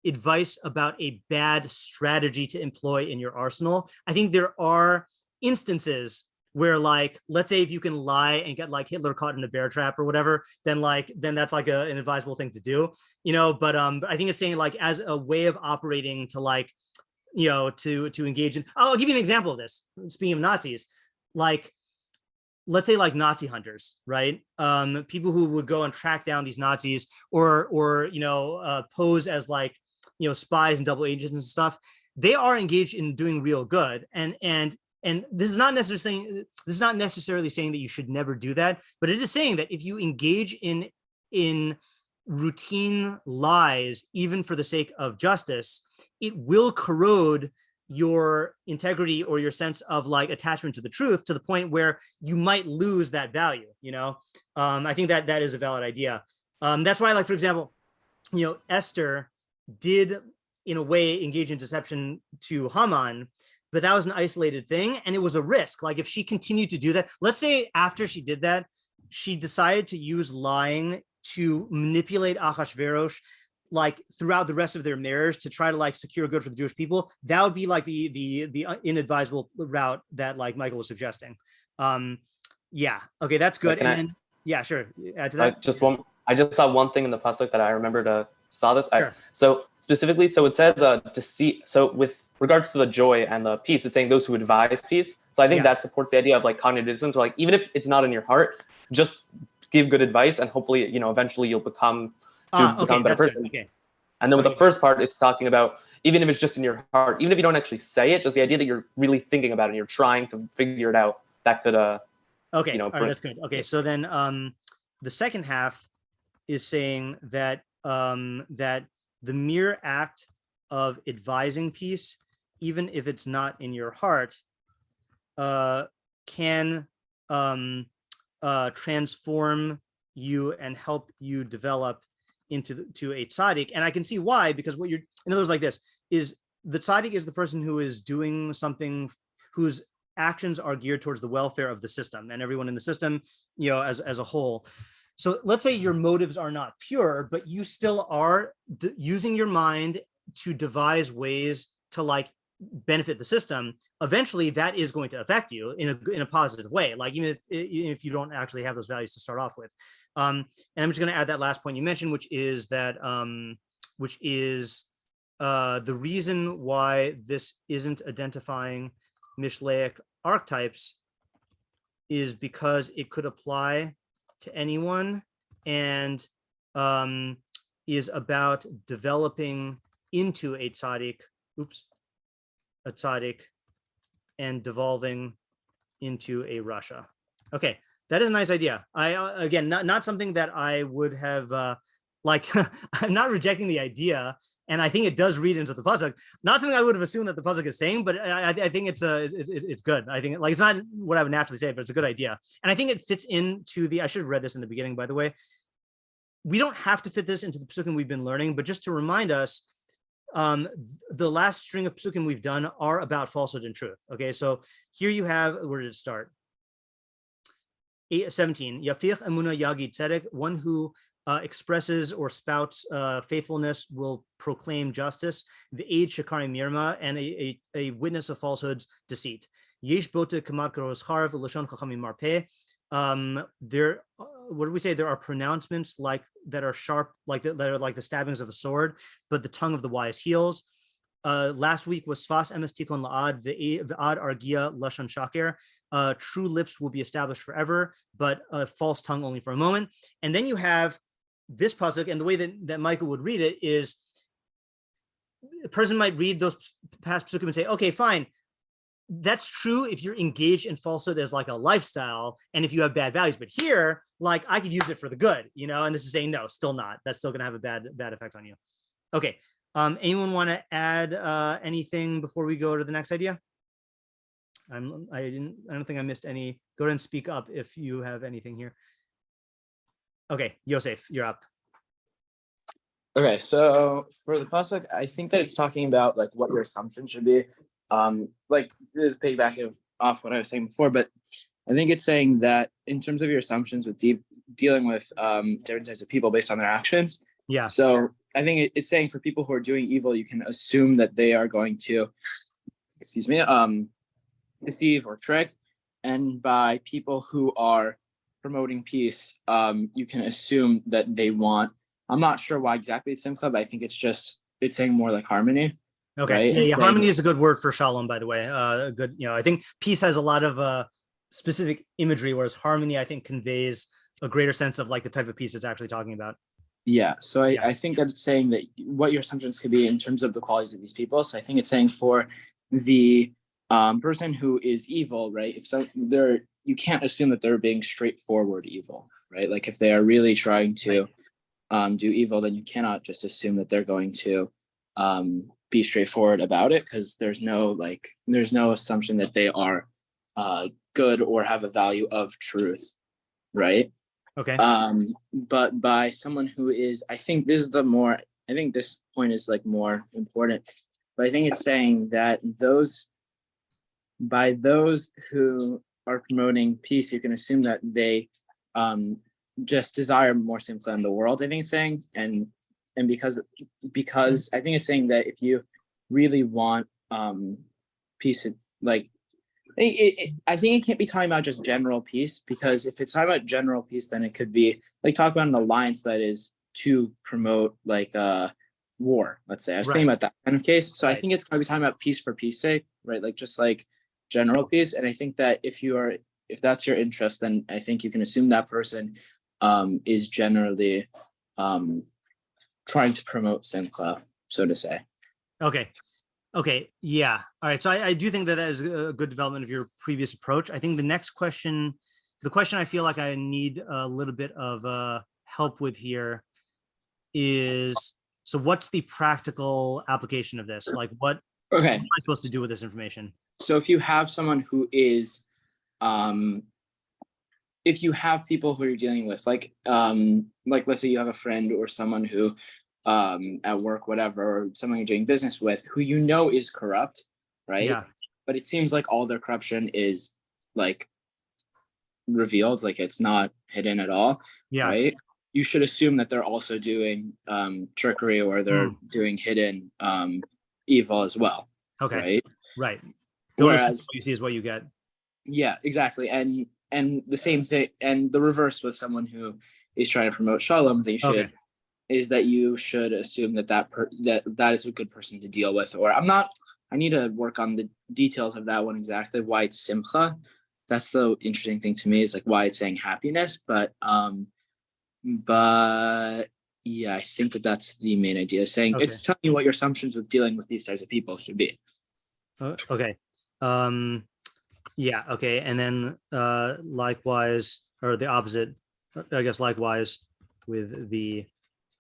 advice about a bad strategy to employ in your arsenal. I think there are instances where let's say if you can lie and get Hitler caught in a bear trap or whatever, then that's an advisable thing to do, but I think it's saying as a way of operating to to engage in. I'll give you an example of this. Speaking of Nazis, let's say Nazi hunters, right? People who would go and track down these Nazis or pose as spies and double agents and stuff. They are engaged in doing real good, and this is not necessarily saying that you should never do that, but it is saying that if you engage in routine lies, even for the sake of justice, it will corrode your integrity or your sense of attachment to the truth to the point where you might lose that value. I think that is a valid idea. That's why, for example, Esther did in a way engage in deception to Haman, but that was an isolated thing and it was a risk. If she continued to do that, let's say after she did that, she decided to use lying to manipulate Ahasuerus throughout the rest of their marriage to try to secure good for the Jewish people. That would be the inadvisable route that Michael was suggesting. Yeah, okay, that's good. Yeah, sure. Add to that. I just saw one thing in the pasuk that I remembered saw this. Sure. So specifically, so it says deceit. So with regards to the joy and the peace, it's saying those who advise peace. So I think that supports the idea of cognitive dissonance, or even if it's not in your heart, just give good advice and hopefully eventually you'll become a better person. Okay. And then with the first part, it's talking about even if it's just in your heart, even if you don't actually say it, just the idea that you're really thinking about it and you're trying to figure it out, that could okay, all right, that's good. Okay, so then the second half is saying that that the mere act of advising peace, even if it's not in your heart, can transform you and help you develop into a tzaddik. And I can see why, because what you're, in other words, this is the tzaddik is the person who is doing something whose actions are geared towards the welfare of the system and everyone in the system, as a whole. So let's say your motives are not pure, but you still are using your mind to devise ways to like benefit the system. Eventually that is going to affect you in a positive way, like even if you don't actually have those values to start off with. And I'm just going to add that last point you mentioned, which is that the reason why this isn't identifying Mishleic archetypes is because it could apply to anyone and is about developing into a tzaddik, a tzaddik, and devolving into a rasha. Okay, that is a nice idea. Again, not something that I would have like. I'm not rejecting the idea, and I think it does read into the pasuk. Not something I would have assumed that the pasuk is saying, but I think it's good. I think like it's not what I would naturally say, but it's a good idea, and I think it fits into the. I should have read this in the beginning, by the way. We don't have to fit this into the pasukim we've been learning, but just to remind us, the last string of pasukim we've done are about falsehood and truth. Okay, so here you have, where did it start? 17. Yafich emuna yagid tzedek, one who expresses or spouts faithfulness will proclaim justice. The aid shakari mirma, and a witness of falsehoods, deceit. Yesh bote kamat karos harv lashon chachamim marpeh. There, what do we say? There are pronouncements like that are sharp, like that are like the stabbings of a sword, but the tongue of the wise heals. Last week was Sfas emes tikon la'ad, v'ad argia lashon shaker. True lips will be established forever, but a false tongue only for a moment. And then you have this pasuk, and the way that Michael would read it is, a person might read those past pasukim and say, okay, fine. That's true if you're engaged in falsehood as like a lifestyle and if you have bad values, but here, like I could use it for the good, you know, and this is saying no, still not. That's still going to have a bad effect on you. Okay. Anyone want to add anything before we go to the next idea? I don't think I missed any. Go ahead and speak up if you have anything here. Okay, Yosef, you're up. Okay, so for the pasuk, I think that it's talking about like what your assumption should be. Like this is piggybacking off what I was saying before, but I think it's saying that in terms of your assumptions with dealing with different types of people based on their actions. Yeah. So I think it's saying for people who are doing evil, you can assume that they are going to, deceive or trick, and by people who are promoting peace, you can assume that they want. I'm not sure why exactly it's simcha, but I think it's saying more like harmony. Okay. Right? Yeah, harmony is a good word for shalom, by the way. Good. You know, I think peace has a lot of specific imagery, whereas harmony, I think, conveys a greater sense of like the type of peace it's actually talking about. Yeah. So I think that it's saying that what your assumptions could be in terms of the qualities of these people. So I think it's saying for the person who is evil, right? You can't assume that they're being straightforward evil, right? Like if they are really trying to do evil, then you cannot just assume that they're going to be straightforward about it, because there's no assumption that they are good or have a value of truth, right? Okay. But by someone who is, I think this point is like more important, but I think it's saying that by those who are promoting peace, you can assume that they just desire more simcha in the world, I think it's saying, and because I think it's saying that if you really want peace, like I think it can't be talking about just general peace, because if it's talking about general peace, then it could be like talk about an alliance that is to promote like war, let's say. I was thinking about that kind of case. So I think it's going to be talking about peace for peace sake, right? Like just like general peace. And I think that if that's your interest, then I think you can assume that person is generally trying to promote simcha, so to say. Okay. Yeah. All right. So I do think that is a good development of your previous approach. I think the next question, the question I feel like I need a little bit of help with here is, so what's the practical application of this? Like what am I supposed to do with this information? So if you have someone who is, if you have people who you're dealing with, like let's say you have a friend or someone who at work, whatever, or someone you're doing business with who you know is corrupt, right? Yeah. But it seems like all their corruption is like revealed, like it's not hidden at all, right? You should assume that they're also doing trickery, or they're doing hidden evil as well. Okay. Right. Whereas what you see is what you get. Yeah, exactly. And the same thing, and the reverse with someone who is trying to promote shalom, is that you should assume that that is a good person to deal with. Or I need to work on the details of that one exactly, why it's simcha. That's the interesting thing to me, is like why it's saying happiness. But yeah, I think that's the main idea, saying it's telling you what your assumptions with dealing with these types of people should be. Okay. Yeah. Okay. And then likewise, or the opposite, I guess, likewise with the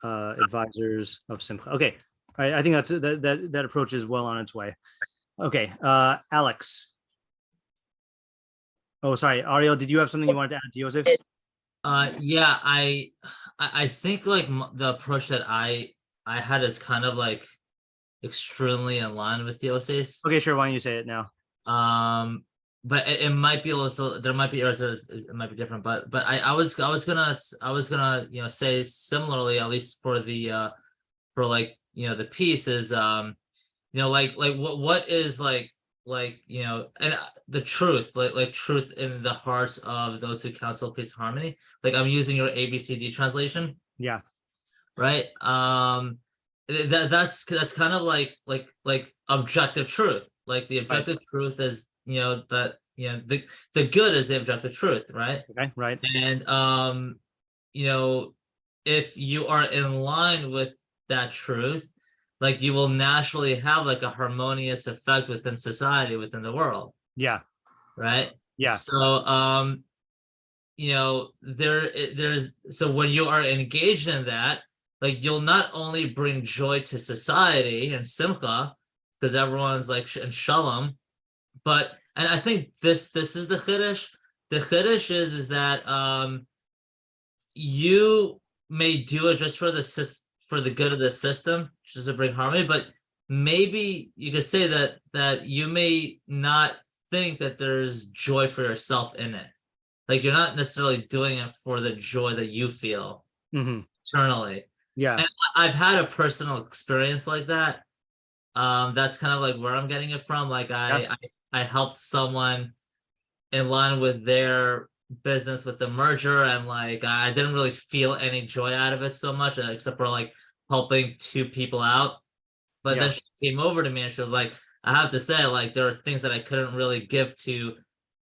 advisors of simcha. Okay. All right. I think that approach is well on its way. Okay. Alex. Oh, sorry, Ariel, did you have something you wanted to add to Joseph? Yeah, I think like the approach that I had is kind of like extremely in line with Yosef's. Okay, sure. Why don't you say it now? But it might be also, there might be areas that it might be different. But I was gonna say similarly, at least for the for like the piece is like what is like and the truth, like truth in the hearts of those who counsel peace and harmony. Like I'm using your ABCD translation. Yeah. Right. That's kind of like objective truth. Like the objective truth is that the good is the objective truth, right? Okay. Right. And if you are in line with that truth, like you will naturally have like a harmonious effect within society, within the world. Yeah. Right. Yeah. So there's so when you are engaged in that, like you'll not only bring joy to society and simcha, because everyone's like in shalom, but and I think this is the chiddush. The chiddush is that you may do it just for the good of the system, just to bring harmony, but maybe you could say that you may not think that there's joy for yourself in it. Like you're not necessarily doing it for the joy that you feel internally. Yeah. And I've had a personal experience like that. That's kind of like where I'm getting it from. Like I helped someone in line with their business with the merger, and like I didn't really feel any joy out of it so much, except for like helping two people out. But then she came over to me and she was like, I have to say, like, there are things that I couldn't really give to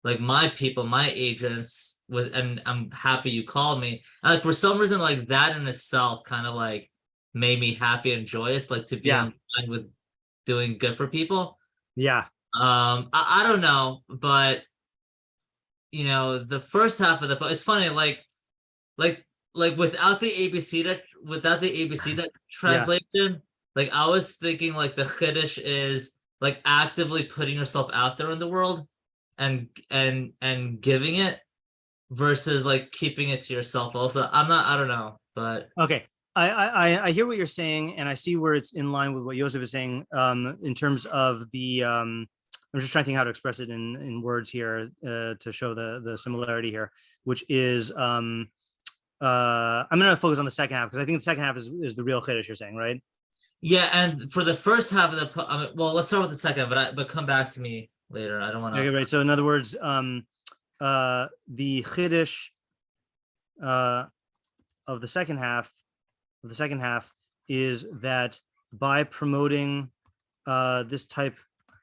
like my people, my agents, and I'm happy you called me. And like for some reason, like that in itself kind of like made me happy and joyous, like to be in line with doing good for people. Yeah. I don't know, but the first half of it's funny, like without the ABC translation, like I was thinking like the chiddush is like actively putting yourself out there in the world and giving it versus like keeping it to yourself. Also, I don't know, but okay. I hear what you're saying, and I see where it's in line with what Joseph is saying in terms of the I'm just trying to think how to express it in words here to show the similarity here, which is I'm going to focus on the second half because I think the second half is the real chiddush you're saying, right? Yeah, and for the first half of well, let's start with the second, but come back to me later. I don't want to. Okay, right. So in other words, the chiddush of the second half is that by promoting this type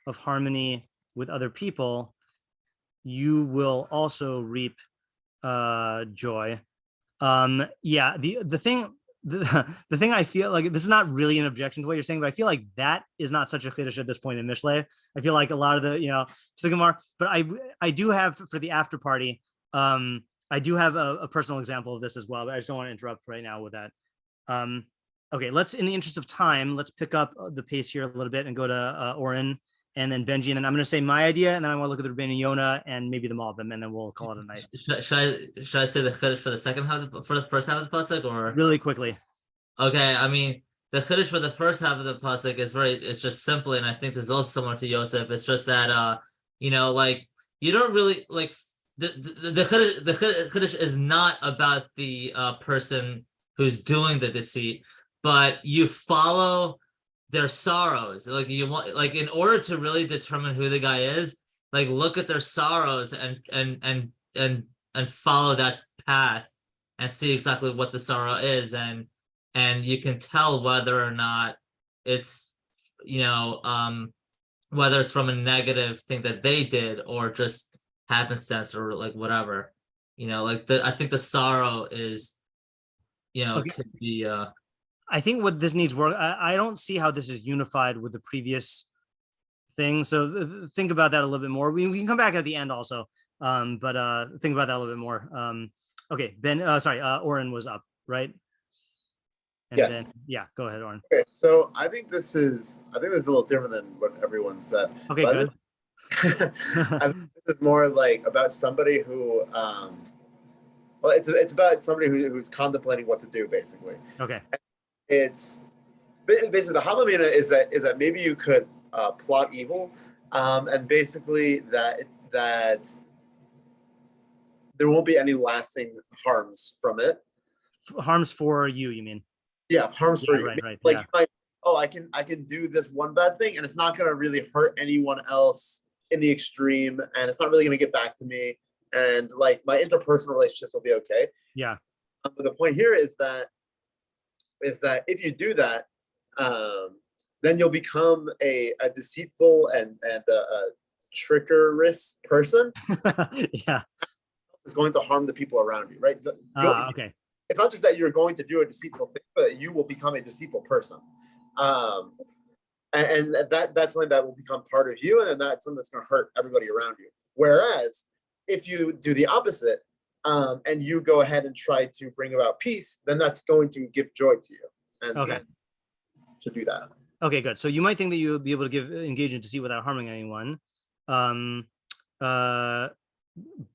of harmony with other people, you will also reap joy. Yeah, the thing I feel like, this is not really an objection to what you're saying, but I feel like that is not such a chiddush at this point in Mishlei. I feel like a lot of the Sigamar, but I do have for the after party, I do have a personal example of this as well, but I just don't want to interrupt right now with that. Okay, in the interest of time, let's pick up the pace here a little bit and go to Oren and then Benji, and then I'm going to say my idea, and then I want to look at the Rביnu Yona and maybe the Malbim, and then we'll call it a night. Should I say the chiddush for the second half, for the first half of the pasuk, or really quickly? Okay, I mean the chiddush for the first half of the pasuk it's just simple, and I think this is also similar to Yosef. It's just that like you don't really like the Kiddush is not about the person who's doing the deceit, but you follow their sorrows. Like you want, like in order to really determine who the guy is, like look at their sorrows and follow that path and see exactly what the sorrow is, and you can tell whether or not it's whether it's from a negative thing that they did or just happenstance or like whatever, like I think the sorrow is, Okay. could be I think what this needs work. I don't see how this is unified with the previous thing. So think about that a little bit more. We can come back at the end also. But think about that a little bit more. Okay, Ben, Oren was up, right? And Yes. then, yeah, go ahead, Oren. Okay, so I think this is a little different than what everyone said. Okay, But good. I think this is more like about somebody who, well, it's about somebody who's contemplating what to do, basically. Okay. It's basically the Halamina is that maybe you could plot evil, and basically that there won't be any lasting harms from it. Harms for you mean? Yeah, harms for you. Right. Like you might, I can do this one bad thing, and it's not going to really hurt anyone else in the extreme, and it's not really going to get back to me, and like my interpersonal relationships will be okay. Yeah. But the point here is that if you do that, then you'll become a deceitful and a trickerous person. Yeah. Is going to harm the people around you, right? Okay. It's not just that you're going to do a deceitful thing, but you will become a deceitful person. And that's something that will become part of you, and then that's something that's going to hurt everybody around you. Whereas if you do the opposite, and you go ahead and try to bring about peace, then that's going to give joy to you. And okay. To do that. Okay, good. So you might think that you would be able to engage in deceit without harming anyone,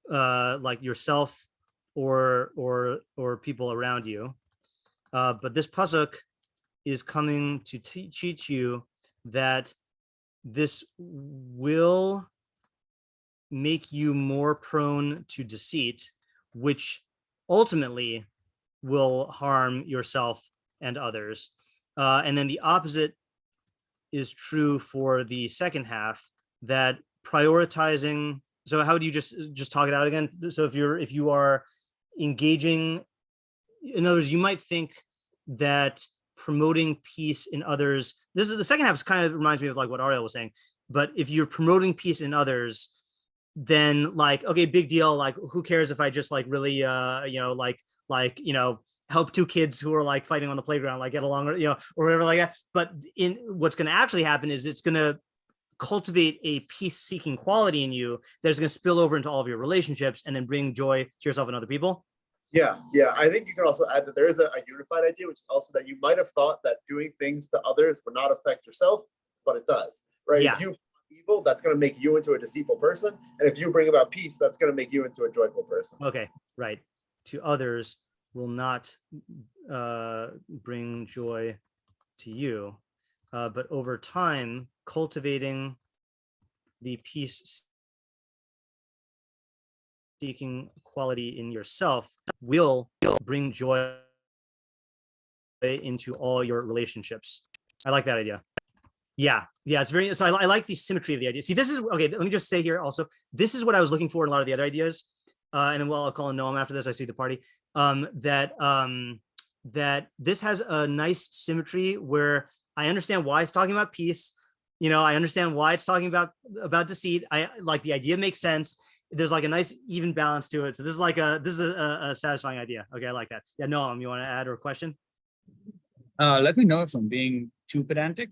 like yourself or people around you. But this pasuk is coming to teach you that this will make you more prone to deceit, which ultimately will harm yourself and others. And then the opposite is true for the second half, that prioritizing. So how do you just talk it out again? So if you are engaging, in other words, you might think that promoting peace in others, this is the second half, kind of reminds me of like what Ariel was saying, but if you're promoting peace in others, then like, okay, big deal, like who cares if I just like really help two kids who are like fighting on the playground, like get along, or or whatever like that. But in what's going to actually happen is it's going to cultivate a peace-seeking quality in you that's going to spill over into all of your relationships and then bring joy to yourself and other people. Yeah. I think you can also add that there is a unified idea, which is also that you might have thought that doing things to others would not affect yourself, but it does, right? Yeah. If you evil, that's going to make you into a deceitful person, and if you bring about peace, that's going to make you into a joyful person. Okay, right. To others will not bring joy to you, but over time, cultivating the peace-seeking quality in yourself will bring joy into all your relationships. I like that idea. Yeah, it's very, so I like the symmetry of the idea. See, this is, okay, let me just say here also, this is what I was looking for in a lot of the other ideas. And then, well, I'll call Noam after this, I see the party. That this has a nice symmetry where I understand why it's talking about peace. I understand why it's talking about deceit. I like the idea makes sense. There's like a nice even balance to it. So this is a satisfying idea. Okay, I like that. Yeah, Noam, you want to add or question? Let me know if I'm being too pedantic.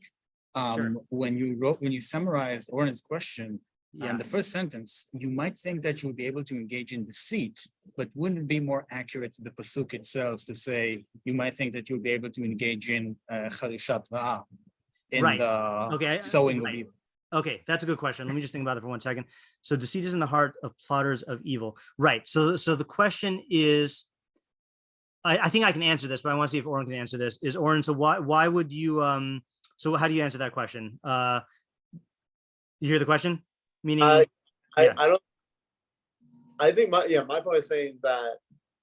Sure. When you summarized Oren's question, in the first sentence, you might think that you would be able to engage in deceit, but wouldn't it be more accurate to the pasuk itself to say you might think that you'll be able to engage in charishat ra'ah, in right. the sowing of evil? Okay, that's a good question. Let me just think about it for 1 second. So deceit is in the heart of plotters of evil. Right. So the question is, I think I can answer this, but I want to see if Oren can answer this. Is Oren, so why would you so how do you answer that question? You hear the question? Meaning I don't. I think my point is saying that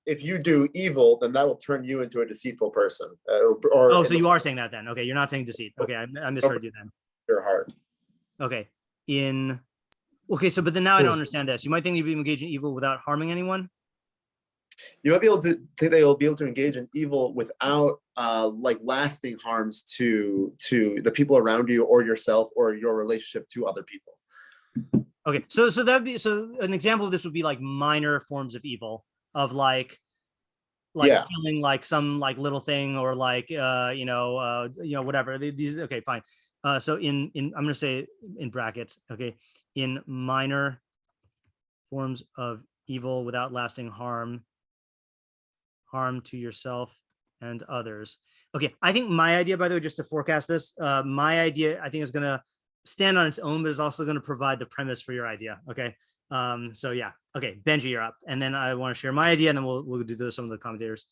if you do evil, then that will turn you into a deceitful person. So you are saying that then? Okay, you're not saying deceit. Okay, I misheard you then. Your heart. Okay, so but then now I don't understand this. You might think you'd be engaged in evil without harming anyone. You might be able to think they'll be able to engage in evil without like lasting harms to the people around you or yourself or your relationship to other people. Okay, so that'd be an example of this would be like minor forms of evil, of like stealing like some like little thing, or like whatever. These okay, fine. So in I'm gonna say in brackets, okay, in minor forms of evil without lasting harm to yourself and others. Okay, I think my idea, by the way, just to forecast this, my idea I think is gonna stand on its own, but is also going to provide the premise for your idea. Okay. So yeah. Okay. Benji, you're up. And then I want to share my idea, and then we'll do some of the commentators.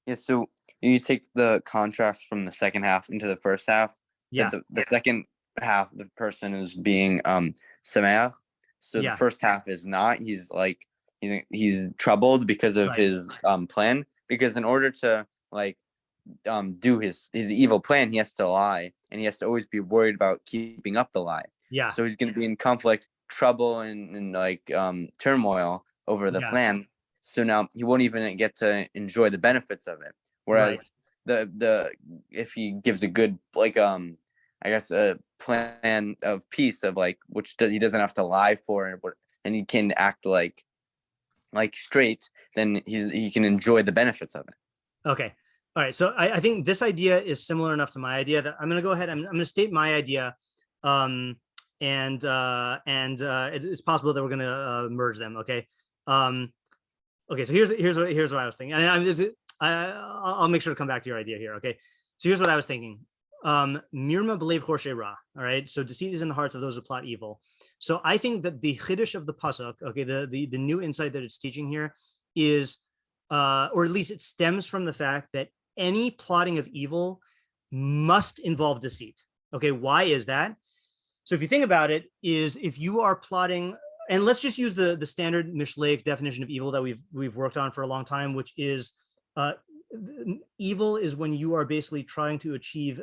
Yeah. So you take the contrast from the second half into the first half. Yeah. The second half, the person is being sameach. So the first half is not. He's like he's troubled because of his plan. Because in order to like do his evil plan, he has to lie, and he has to always be worried about keeping up the lie. Yeah. So he's going to be in conflict, trouble, and like turmoil over the plan. So now he won't even get to enjoy the benefits of it. Whereas the if he gives a good like I guess a plan of peace of like which he doesn't have to lie for, and he can act like straight, then he can enjoy the benefits of it. Okay. All right, so I think this idea is similar enough to my idea that I'm going to go ahead. I'm going to state my idea, and it's possible that we're going to merge them. Okay. Okay. So here's what I was thinking, and I'll make sure to come back to your idea here. Okay. So here's what I was thinking. Mirma b'leiv chorshe ra. All right. So deceit is in the hearts of those who plot evil. So I think that the chiddush of the pasuk, okay, the new insight that it's teaching here is, or at least it stems from the fact that any plotting of evil must involve deceit. Okay, why is that? So if you think about it, is if you are plotting, and let's just use the standard Mishleic definition of evil that we've worked on for a long time, which is evil is when you are basically trying to achieve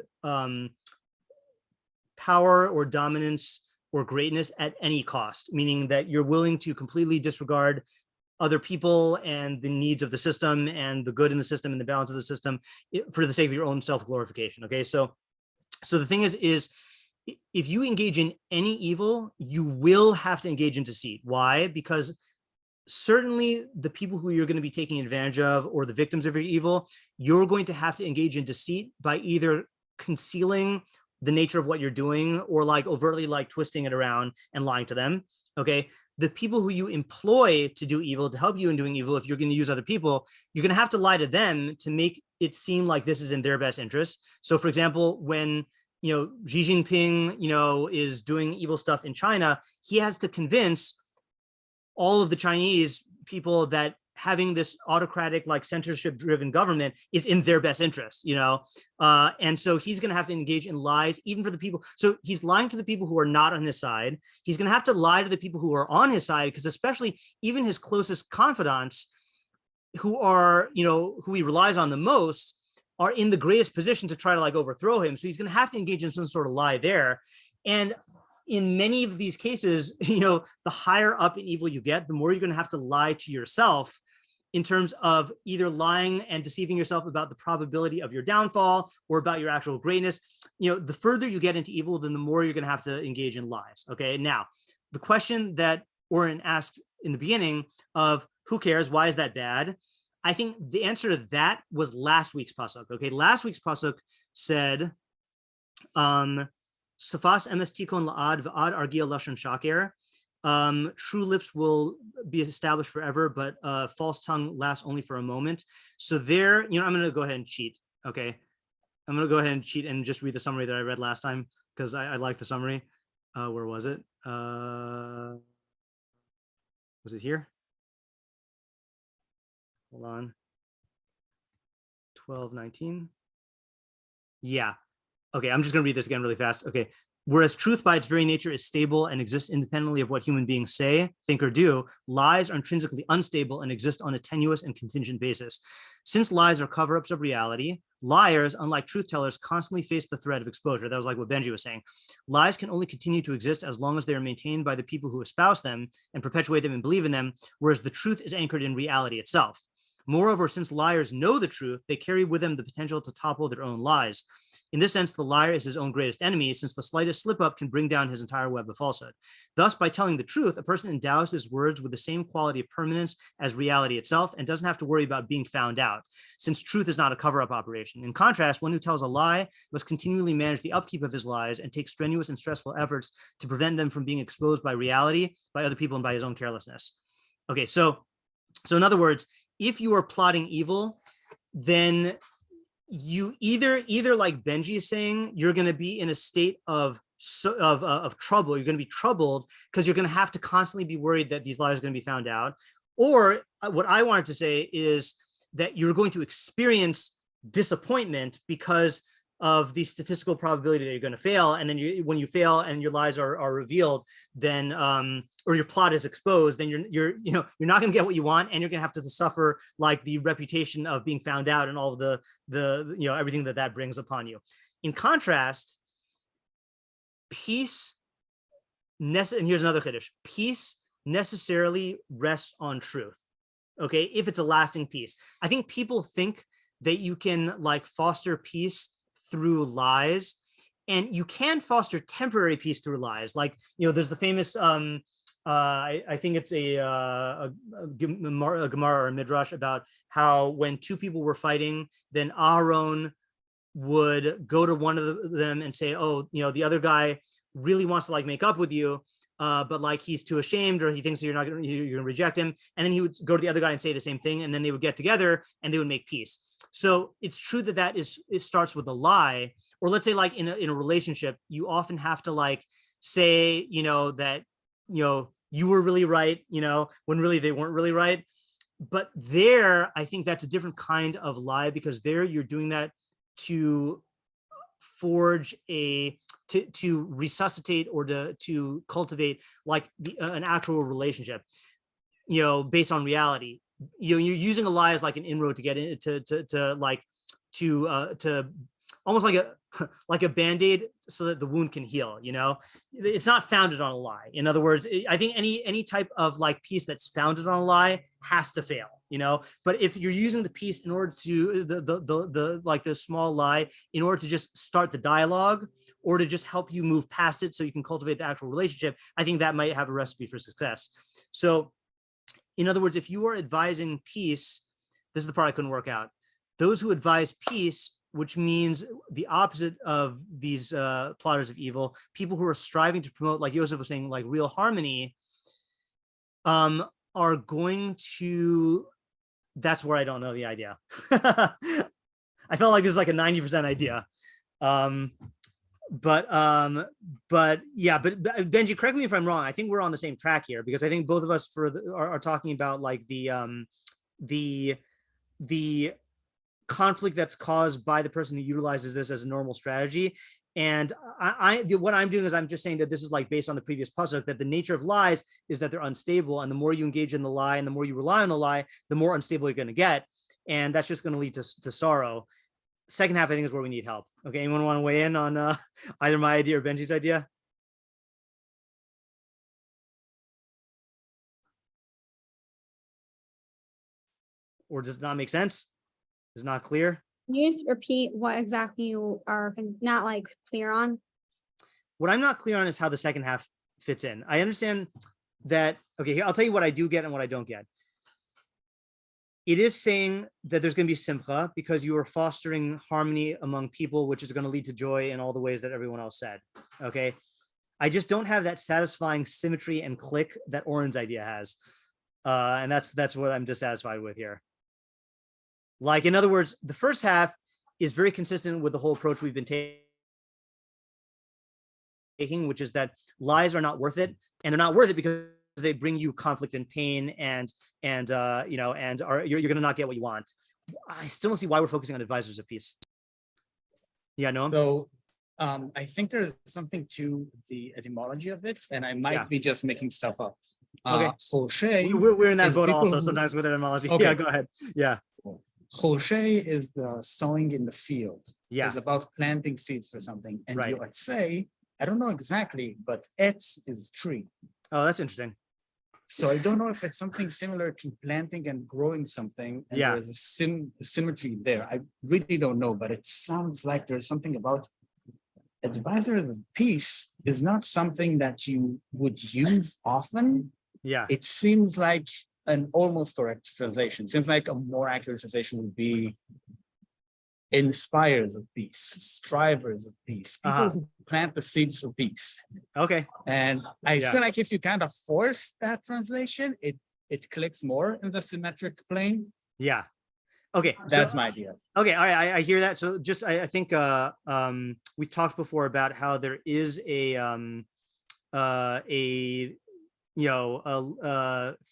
power or dominance or greatness at any cost, meaning that you're willing to completely disregard other people and the needs of the system and the good in the system and the balance of the system for the sake of your own self-glorification. Okay, so the thing is if you engage in any evil, you will have to engage in deceit. Why? Because certainly the people who you're going to be taking advantage of or the victims of your evil, you're going to have to engage in deceit by either concealing the nature of what you're doing or like overtly like twisting it around and lying to them. Okay, the people who you employ to do evil, to help you in doing evil, if you're going to use other people, you're going to have to lie to them to make it seem like this is in their best interest. So for example, when Xi Jinping is doing evil stuff in China, he has to convince all of the Chinese people that having this autocratic, like censorship driven government is in their best interest, and so he's going to have to engage in lies even for the people. So he's lying to the people who are not on his side. He's going to have to lie to the people who are on his side, because especially even his closest confidants who are, who he relies on the most are in the greatest position to try to like overthrow him. So he's going to have to engage in some sort of lie there. And in many of these cases, the higher up in evil you get, the more you're going to have to lie to yourself in terms of either lying and deceiving yourself about the probability of your downfall or about your actual greatness. The further you get into evil, then the more you're going to have to engage in lies. Okay. Now, the question that Oren asked in the beginning of who cares? Why is that bad? I think the answer to that was last week's pasuk. Okay. Last week's pasuk said, Safas emes tikon la'ad v'ad argia lashon shaker. True lips will be established forever, but false tongue lasts only for a moment. So there, I'm going to go ahead and cheat. Okay. I'm going to go ahead and cheat and just read the summary that I read last time, because I like the summary. Where was it? Was it here? Hold on. 12:19. Yeah. Okay. I'm just going to read this again really fast. Okay. Whereas truth by its very nature is stable and exists independently of what human beings say, think, or do, lies are intrinsically unstable and exist on a tenuous and contingent basis. Since lies are cover-ups of reality, liars, unlike truth tellers, constantly face the threat of exposure. That was like what Benji was saying. Lies can only continue to exist as long as they are maintained by the people who espouse them and perpetuate them and believe in them, whereas the truth is anchored in reality itself. Moreover, since liars know the truth, they carry with them the potential to topple their own lies. In this sense, the liar is his own greatest enemy, since the slightest slip-up can bring down his entire web of falsehood. Thus, by telling the truth, a person endows his words with the same quality of permanence as reality itself and doesn't have to worry about being found out, since truth is not a cover-up operation. In contrast, one who tells a lie must continually manage the upkeep of his lies and take strenuous and stressful efforts to prevent them from being exposed by reality, by other people, and by his own carelessness. Okay, so in other words, if you are plotting evil, then you either like Benji is saying, you're going to be in a state of trouble. You're going to be troubled because you're going to have to constantly be worried that these lies are going to be found out. Or what I wanted to say is that you're going to experience disappointment because of the statistical probability that you're going to fail. And then when you fail and your lies are revealed, then or your plot is exposed, then you're not going to get what you want, and you're going to have to suffer like the reputation of being found out and all of the everything that brings upon you. In contrast, peace, and here's another chiddush, peace necessarily rests on truth. Okay, if it's a lasting peace. I think people think that you can like foster peace through lies, and you can foster temporary peace through lies. Like, there's the famous I think it's a Gemara or a Midrash about how when two people were fighting, then Aaron would go to one of them and say, oh, the other guy really wants to like make up with you, but like he's too ashamed, or he thinks you're going to reject him. And then he would go to the other guy and say the same thing, and then they would get together and they would make peace. So it's true that it starts with a lie. Or let's say like in a relationship, you often have to like say, that, you were really right, when really they weren't really right. But there, I think that's a different kind of lie, because there you're doing that to forge to resuscitate or to cultivate like an actual relationship, based on reality. You're using a lie as like an inroad to get in to almost like a band-aid so that the wound can heal. It's not founded on a lie. In other words, I think any type of like peace that's founded on a lie has to fail. But if you're using the peace in order to the small lie in order to just start the dialogue, or to just help you move past it so you can cultivate the actual relationship, I think that might have a recipe for success. So in other words, if you are advising peace, this is the part I couldn't work out. Those who advise peace, which means the opposite of these plotters of evil, people who are striving to promote, like Joseph was saying, like real harmony, are going to, that's where I don't know the idea. I felt like this is like a 90% idea. But Benji, correct me if I'm wrong. I think we're on the same track here, because I think both of us are talking about like the conflict that's caused by the person who utilizes this as a normal strategy. And what I'm doing is I'm just saying that this is like based on the previous pasuk, that the nature of lies is that they're unstable, and the more you engage in the lie and the more you rely on the lie, the more unstable you're going to get, and that's just going to lead to sorrow. Second half, I think, is where we need help. Okay, anyone want to weigh in on either my idea or Benji's idea? Or does it not make sense? Is not clear? Can you just repeat what exactly you are not like clear on? What I'm not clear on is how the second half fits in. I understand that. Okay, here, I'll tell you what I do get and what I don't get. It is saying that there's going to be simcha because you are fostering harmony among people, which is going to lead to joy in all the ways that everyone else said. Okay. I just don't have that satisfying symmetry and click that Oren's idea has. And that's what I'm dissatisfied with here. Like, in other words, the first half is very consistent with the whole approach we've been taking, which is that lies are not worth it, and they're not worth it because they bring you conflict and pain, and you're going to not get what you want. I still don't see why we're focusing on advisors of peace. Yeah, no. So I think there's something to the etymology of it, and I might be just making stuff up. Okay. Choshe. We're in that is boat people also who- sometimes with etymology. Okay. Yeah, go ahead. Yeah. Choshe is the sowing in the field. Yeah. It's about planting seeds for something. And Right. Yotzei, I don't know exactly, but etz is tree. Oh, that's interesting. So I don't know if it's something similar to planting and growing something. And Yeah. there's a symmetry there. I really don't know, but it sounds like there's something about advisor of peace is not something that you would use often. Yeah. It seems like an almost correct translation. Seems like a more accurate translation would be inspirers of peace, strivers of peace, people who plant the seeds for peace. Okay. And I Yeah. feel like if you kind of force that translation, it clicks more in the symmetric plane. Yeah. Okay. That's my idea. Okay, all right, I hear that. So just I think we've talked before about how there is a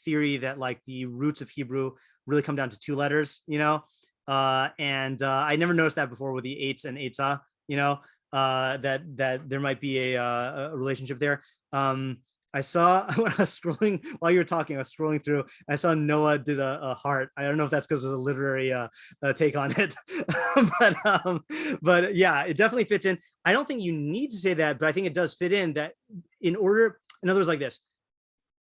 theory that like the roots of Hebrew really come down to two letters, and I never noticed that before with the eitz and eitzah, that there might be a relationship there. I saw when I was scrolling while you were talking, I was scrolling through. I saw Noah did a heart. I don't know if that's because of the literary take on it, but yeah, it definitely fits in. I don't think you need to say that, but I think it does fit in that in other words, like this,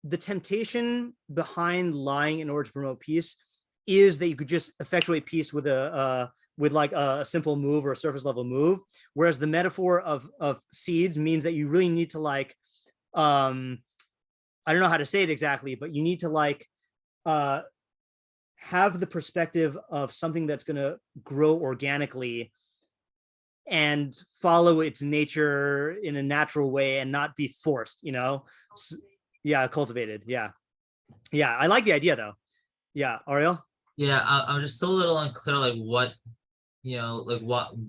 the temptation behind lying in order to promote peace is that you could just effectuate peace with a simple move or a surface level move, whereas the metaphor of seeds means that you really need to like. I don't know how to say it exactly, but you need to like have the perspective of something that's going to grow organically and follow its nature in a natural way and not be forced, yeah, cultivated. Yeah. I like the idea though. Yeah. Ariel? Yeah, I'm just still a little unclear, like what,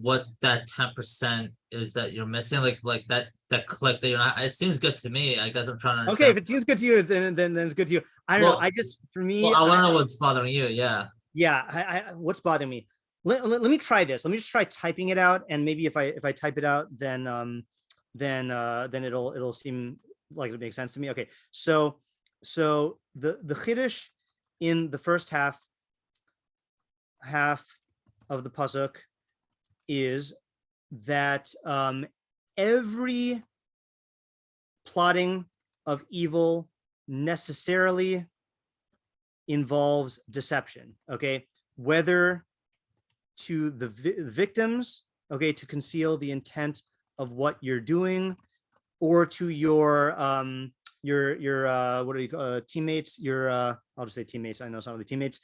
what that 10% is that you're missing, like that click that you're not. It seems good to me. I guess I'm trying to understand. Okay, if it seems good to you, then it's good to you. I don't know. I just for me, I want to know what's bothering you. Yeah. Yeah. I what's bothering me? Let me try this. Let me just try typing it out, and maybe if I type it out, then it'll seem like it makes sense to me. Okay. So the chiddush in the first half of the pasuk is that every plotting of evil necessarily involves deception, okay, whether to the victims, okay, to conceal the intent of what you're doing, or to your what do you call teammates, I'll just say teammates, I know some of the teammates,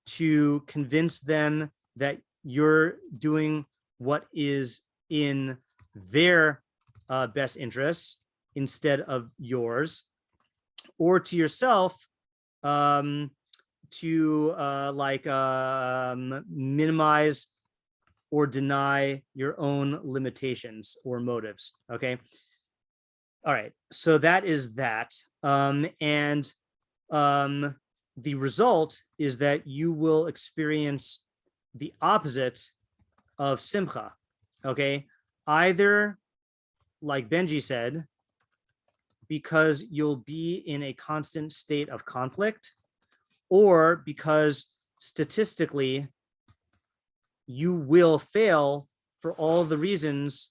to convince them that you're doing what is in their best interests instead of yours, or to yourself to minimize or deny your own limitations or motives. Okay. All right. So that is that. And the result is that you will experience the opposite of simcha. Okay. Either, like Benji said, because you'll be in a constant state of conflict, or because statistically you will fail for all the reasons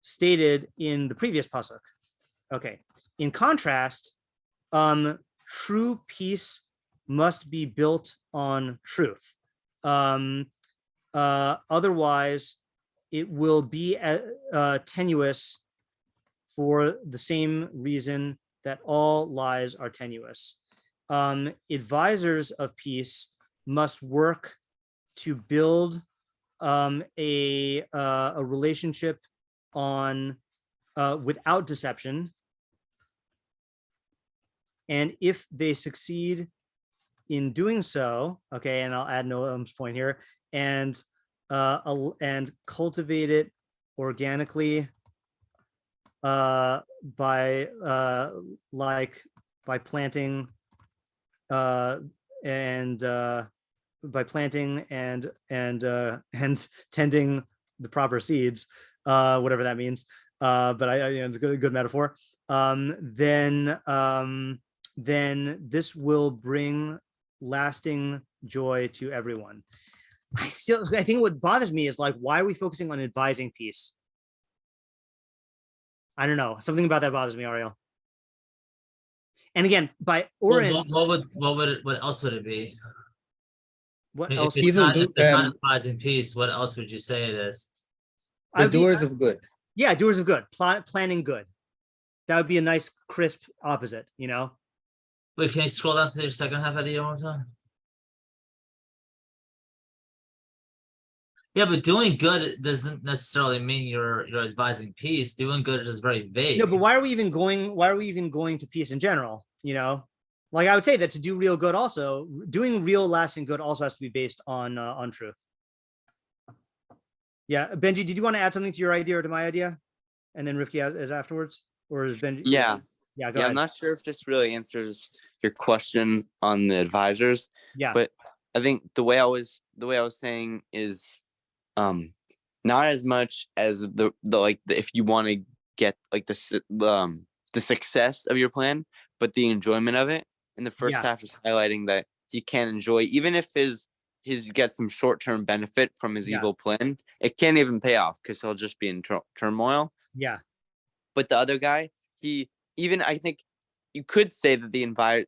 stated in the previous pasuk. Okay. In contrast, true peace must be built on truth. Otherwise, it will be tenuous for the same reason that all lies are tenuous. Advisors of peace must work to build a relationship on without deception, and if they succeed in doing so, okay, and I'll add Noam's point here, and cultivate it organically by planting and tending the proper seeds, whatever that means. But it's a good metaphor. Then this will bring lasting joy to everyone. I think what bothers me is like, why are we focusing on advising piece? I don't know. Something about that bothers me, Ariel. And again, by orange. What else would it be? What I mean, else? If it's not advising peace, what else would you say it is? The doers of good. Yeah, doers of good. Planning good. That would be a nice, crisp opposite, you know? Wait, can you scroll down to the second half of the year one more time? Yeah, but doing good doesn't necessarily mean you're advising peace. Doing good is just very vague. No, but why are we even going to peace in general? You know, like I would say that to do real good, also doing real lasting good also has to be based on truth. Yeah, Benji, did you want to add something to your idea or to my idea, and then Rifki is afterwards, or is Benji? Yeah. Go ahead. I'm not sure if this really answers your question on the advisors. Yeah. But I think the way I was saying is, not as much as the if you want to get like the success of your plan, but the enjoyment of it. And the first half is highlighting that he can enjoy, even if his gets some short-term benefit from his evil plan, it can't even pay off because he'll just be in turmoil. Yeah. But the other guy, I think you could say that the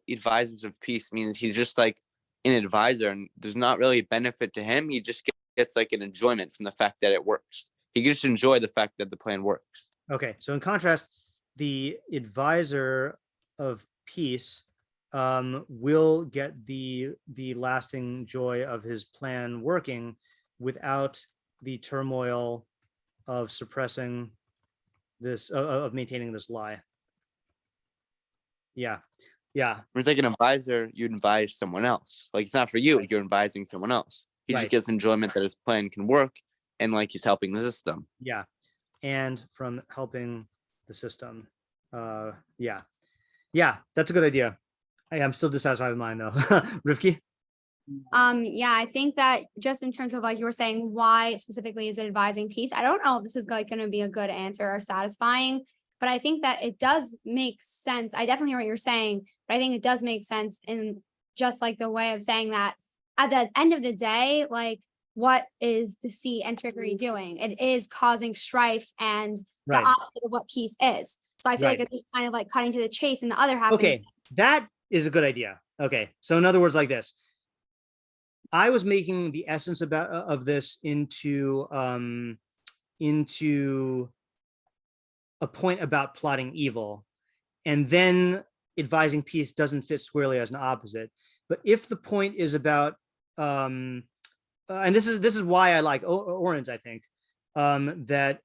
advisors of peace means he's just like an advisor, and there's not really benefit to him. He just gets like an enjoyment from the fact that it works. He can just enjoy the fact that the plan works. Okay, so in contrast, the advisor of peace will get the lasting joy of his plan working without the turmoil of suppressing this, of maintaining this lie. Yeah. Whereas like an advisor, you'd advise someone else. Like it's not for you, you're advising someone else. He just gets enjoyment that his plan can work, and like he's helping the system. Yeah, and from helping the system. Yeah, that's a good idea. I'm still dissatisfied with mine though. Rifki? Yeah, I think that just in terms of like you were saying, why specifically is it advising peace? I don't know if this is like going to be a good answer or satisfying, but I think that it does make sense. I definitely hear what you're saying, but I think it does make sense in just like the way of saying that at the end of the day, like what is deceit and trickery doing? It is causing strife and the opposite of what peace is. So I feel like it's just kind of like cutting to the chase, and the other half. Okay, that is a good idea. Okay, so in other words, like this, I was making the essence of this into a point about plotting evil, and then advising peace doesn't fit squarely as an opposite. But if the point is about and this is why I like orange, I think, that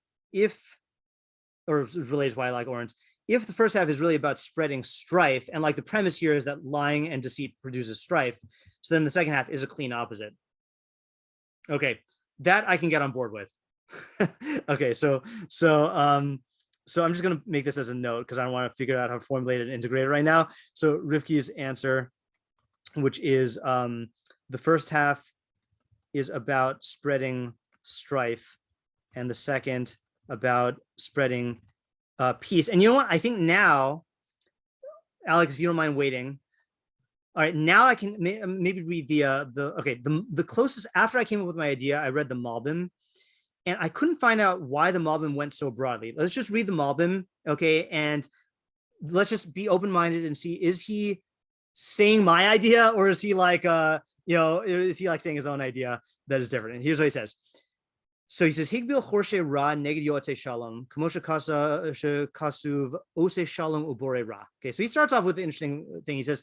related to why I like orange, if the first half is really about spreading strife, and like the premise here is that lying and deceit produces strife, so then the second half is a clean opposite. Okay, that I can get on board with. Okay, so I'm just gonna make this as a note because I don't want to figure out how to formulate it and integrate it right now. So Rifki's answer, which is the first half is about spreading strife, and the second about spreading peace. And you know what? I think now, Alex, if you don't mind waiting. All right, now I can maybe read the closest. After I came up with my idea, I read the Malbim, and I couldn't find out why the Malbim went so broadly. Let's just read the Malbim, okay? And let's just be open-minded and see, is he saying my idea, or is he like is he like saying his own idea that is different? And here's what he says. So he says, Higbil chorshe ra neged yoatze shalom, kamosha kasuv ose shalom ubore ra. Okay, so he starts off with the interesting thing. He says,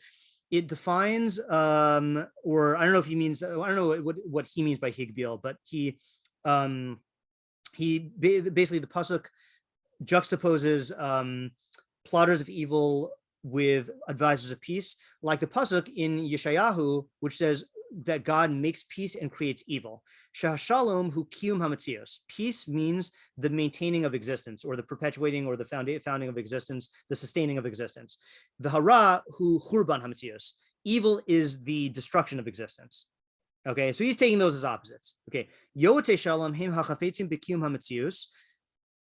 it defines, or I don't know if he means, I don't know what he means by Higbil, but he basically, the pasuk juxtaposes plotters of evil with advisors of peace, like the pasuk in Yeshayahu, which says that God makes peace and creates evil. Shalom hu kiyum hamatzios. Peace means the maintaining of existence, or the perpetuating, or the founding of existence, the sustaining of existence. The hara hu churban hamatzios. Evil is the destruction of existence. Okay, so he's taking those as opposites. Okay, Yote Shalom Him Hachafetzim B'Kiyum HaMetzius.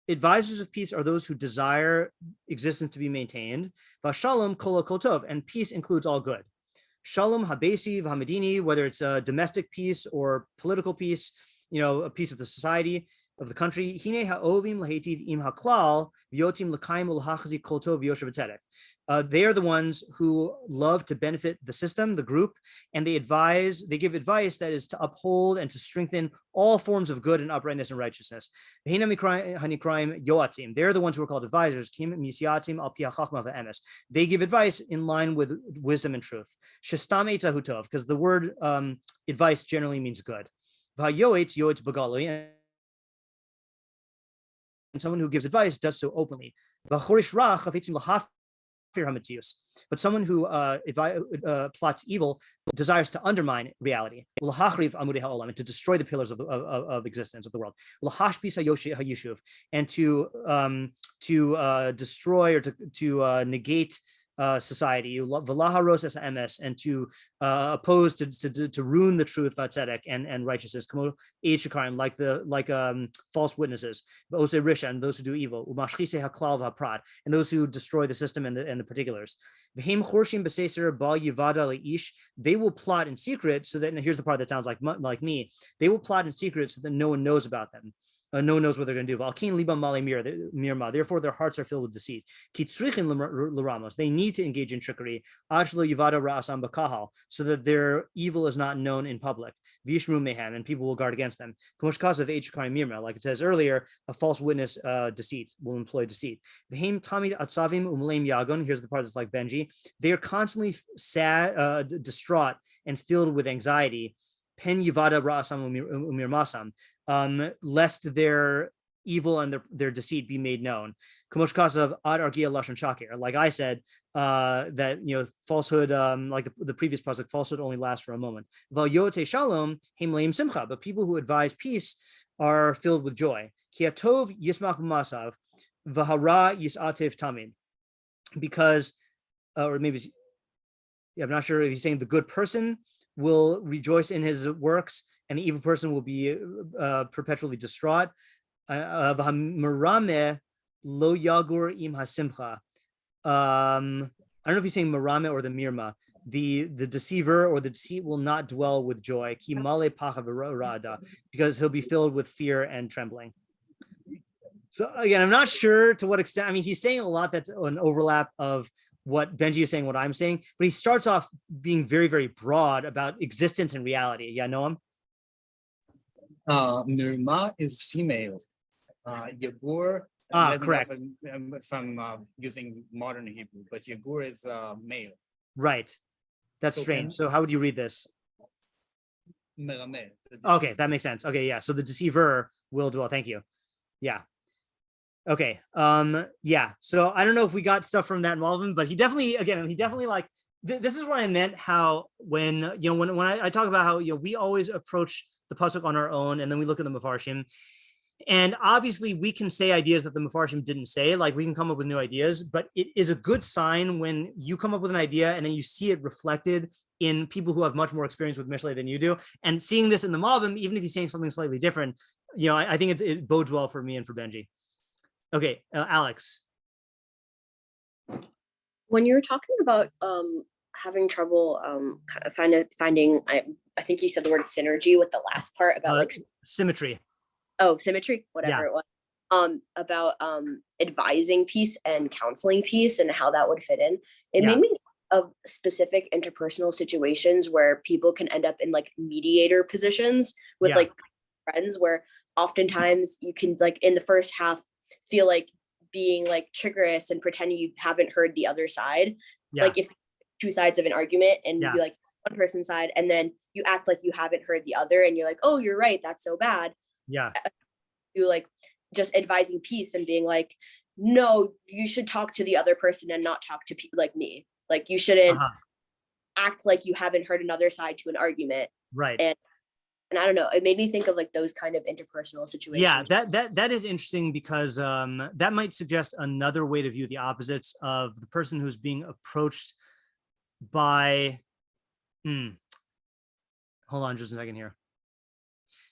Advisors of peace are those who desire existence to be maintained. Vashalom Kol Tov, and peace includes all good. Shalom Habesi V'Hamedini, whether it's a domestic peace or political peace, a peace of the society, of the country. Hine ha'ovim lahetiv im haklal v'yotim l'kaim ul'hachazi kol tov v'yosher b'tzedek. They are the ones who love to benefit the system, the group, and they give advice that is to uphold and to strengthen all forms of good and uprightness and righteousness. They're the ones who are called advisors. They give advice in line with wisdom and truth. Because the word advice generally means good. And someone who gives advice does so openly. But someone who plots evil desires to undermine reality and to destroy the pillars of existence of the world, and to destroy or to negate society, and to oppose, to ruin the truth, and righteousness, like false witnesses, and those who do evil, and those who destroy the system and the particulars. They will plot in secret, so that, and here's the part that sounds like me, they will plot in secret so that no one knows about them. No one knows what they're going to do. Therefore, their hearts are filled with deceit. They need to engage in trickery, so that their evil is not known in public. And people will guard against them. Like it says earlier, a false witness deceit will employ deceit. Here's the part that's like Benji. They are constantly sad, distraught, and filled with anxiety. Pen yivada ra'asam umirmasam, lest their evil and their deceit be made known. Like I said, that falsehood, like the previous pasuk, falsehood only lasts for a moment. But people who advise peace are filled with joy. Because, or maybe, I'm not sure if he's saying the good person will rejoice in his works, and the evil person will be perpetually distraught. I don't know if he's saying marame or the mirma. The deceiver or the deceit will not dwell with joy, because he'll be filled with fear and trembling. So again, I'm not sure to what extent. I mean, he's saying a lot that's an overlap of what Benji is saying, what I'm saying, but he starts off being very, very broad about existence and reality. Yeah, Noam? Nirma is female. Yagur, correct. If I'm using modern Hebrew, but Yagur is male. Right. That's strange. So how would you read this? Okay, that makes sense. Okay, yeah. So the deceiver will dwell. Thank you. Yeah. Okay. Yeah. So I don't know if we got stuff from that involvement, but he definitely like this is what I meant. How when I talk about how we always approach the pasuk on our own, and then we look at the meforshim, and obviously we can say ideas that the meforshim didn't say. Like we can come up with new ideas, but it is a good sign when you come up with an idea and then you see it reflected in people who have much more experience with Mishlei than you do, and seeing this in the Malbim, even if he's saying something slightly different, I think it bodes well for me and for Benji. Okay, Alex. When you're talking about having trouble kind of finding, I think you said the word synergy with the last part about like symmetry. Oh, symmetry, whatever it was. About advising peace and counseling peace and how that would fit in. It made me think of specific interpersonal situations where people can end up in like mediator positions with like friends, where oftentimes you can like in the first half feel like being like triggerous and pretending you haven't heard the other side. Like if two sides of an argument and you be like one person's side, and then you act like you haven't heard the other and you're like, oh, you're right, that's so bad. You like just advising peace and being like, no, you should talk to the other person and not talk to like me. Like you shouldn't act like you haven't heard another side to an argument. Right. And I don't know, it made me think of like those kind of interpersonal situations. Yeah, that is interesting, because that might suggest another way to view the opposites of the person who's being approached by, hold on just a second here.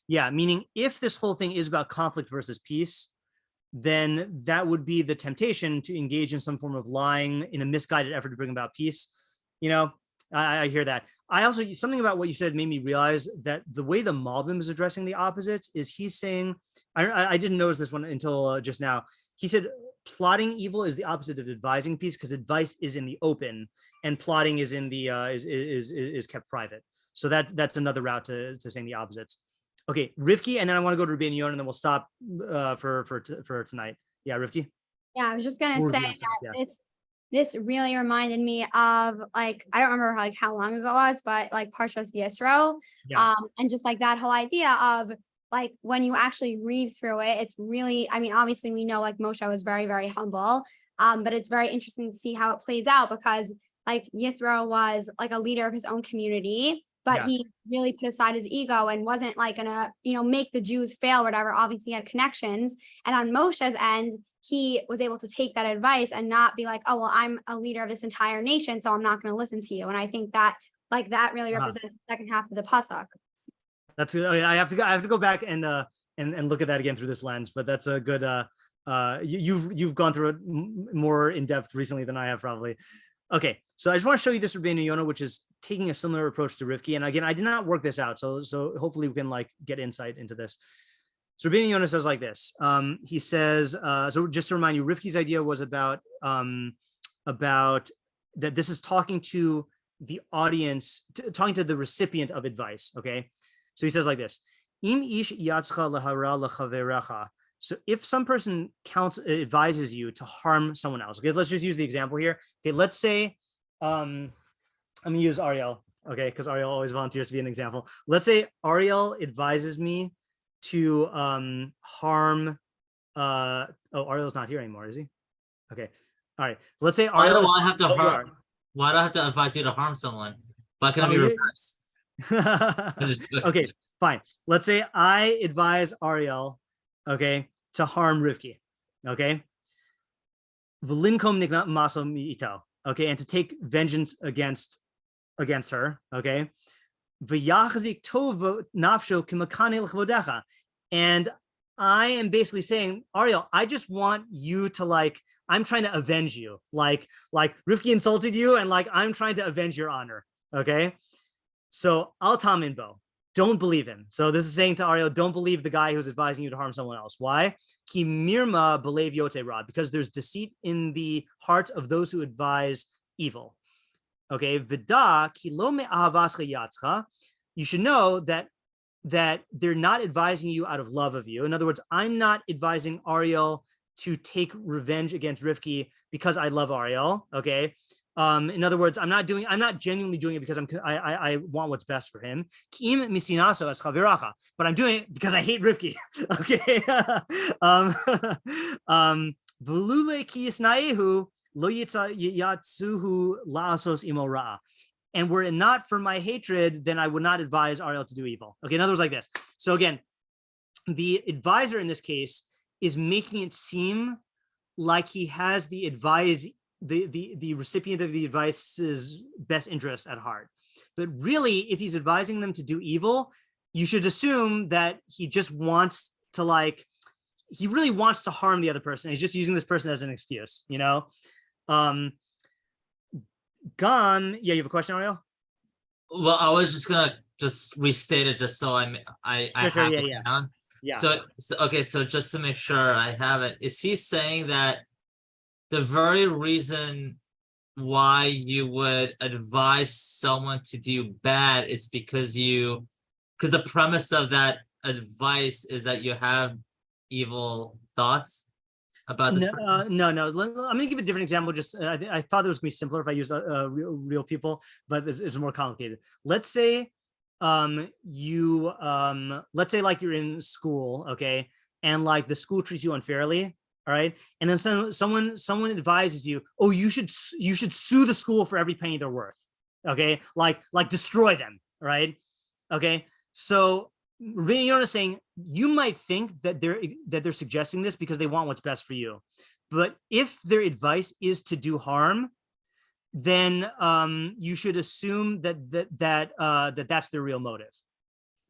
Yeah, meaning if this whole thing is about conflict versus peace, then that would be the temptation to engage in some form of lying in a misguided effort to bring about peace. You know, I hear that. I also, something about what you said made me realize that the way the Malbim is addressing the opposites is he's saying, I didn't notice this one until just now. He said plotting evil is the opposite of advising peace, because advice is in the open and plotting is in the is kept private. So that's another route to saying the opposites. Okay, Rivki, and then I want to go to Rubin and Yona, and then we'll stop for tonight. Yeah, Rivki. Yeah, I was just gonna say that this really reminded me of, like, I don't remember how long ago it was, but like Parshas Yisro, and just like that whole idea of like when you actually read through it, it's really, I mean, obviously we know like Moshe was very, very humble, but it's very interesting to see how it plays out, because like Yisro was like a leader of his own community, but he really put aside his ego and wasn't like gonna, make the Jews fail or whatever. Obviously he had connections, and on Moshe's end, he was able to take that advice and not be like, oh, well, I'm a leader of this entire nation, so I'm not going to listen to you. And I think that like that really represents the second half of the pasuk. That's I have to go back and look at that again through this lens. But that's a good. You've gone through it more in depth recently than I have probably. Okay, so I just want to show you this Rביnu Yona, which is taking a similar approach to Rivki. And again, I did not work this out, so hopefully we can like get insight into this. So Rביnu Yona says like this. He says, so just to remind you, Rivki's idea was about that this is talking to the audience, talking to the recipient of advice. Okay, so he says like this: Im ish yatzcha lahara lechaverecha. So if some person advises you to harm someone else, okay, let's just use the example here. Okay, let's say, I'm gonna use Ariel, okay, because Ariel always volunteers to be an example. Let's say Ariel advises me to harm Ariel's not here anymore, is he? Okay, all right, let's say Ariel. Why do I have to harm? Why do I have to advise you to harm someone? Why can't I be reversed? Okay, fine, let's say I advise Ariel, okay, to harm Rivki, okay, V'linkom nikna maso mi'ito, okay, and to take vengeance against her, okay, V'yachzik tov nafsho kimakane l'chvodecha, and I am basically saying, Ariel, I just want you to like, I'm trying to avenge you, like Rivki insulted you, and like I'm trying to avenge your honor, okay. So al taminbo, don't believe him. So this is saying to Ariel, don't believe the guy who's advising you to harm someone else. Why? Ki mirma belev yote ra, because there's deceit in the hearts of those who advise evil. Okay, vida ki lo me'ahavascha yatzcha. You should know that they're not advising you out of love of you. In other words, I'm not advising Ariel to take revenge against Rivki because I love Ariel. Okay. In other words, I'm not genuinely doing it because I want what's best for him. But I'm doing it because I hate Rivki. Okay. And were it not for my hatred, then I would not advise Ariel to do evil. Okay, in other words, like this. So again, the advisor in this case is making it seem like he has the recipient of the advice's best interest at heart. But really, if he's advising them to do evil, you should assume that he just wants to he really wants to harm the other person. He's just using this person as an excuse, Gone. Yeah, you have a question, Ariel? Well, I was just gonna restate it just so I have it down. Yeah. So okay, so just to make sure I have it, is he saying that the very reason why you would advise someone to do bad is because the premise of that advice is that you have evil thoughts about this person? No. I'm gonna give a different example. Just I thought it was gonna be simpler if I used real people, but it's more complicated. Let's say let's say like you're in school, okay, and like the school treats you unfairly. All right. And then someone advises you, oh, you should sue the school for every penny they're worth. Okay. Like destroy them. Right. Okay. So Rביnu Yona is saying you might think that they're suggesting this because they want what's best for you. But if their advice is to do harm, then you should assume that that's their real motive.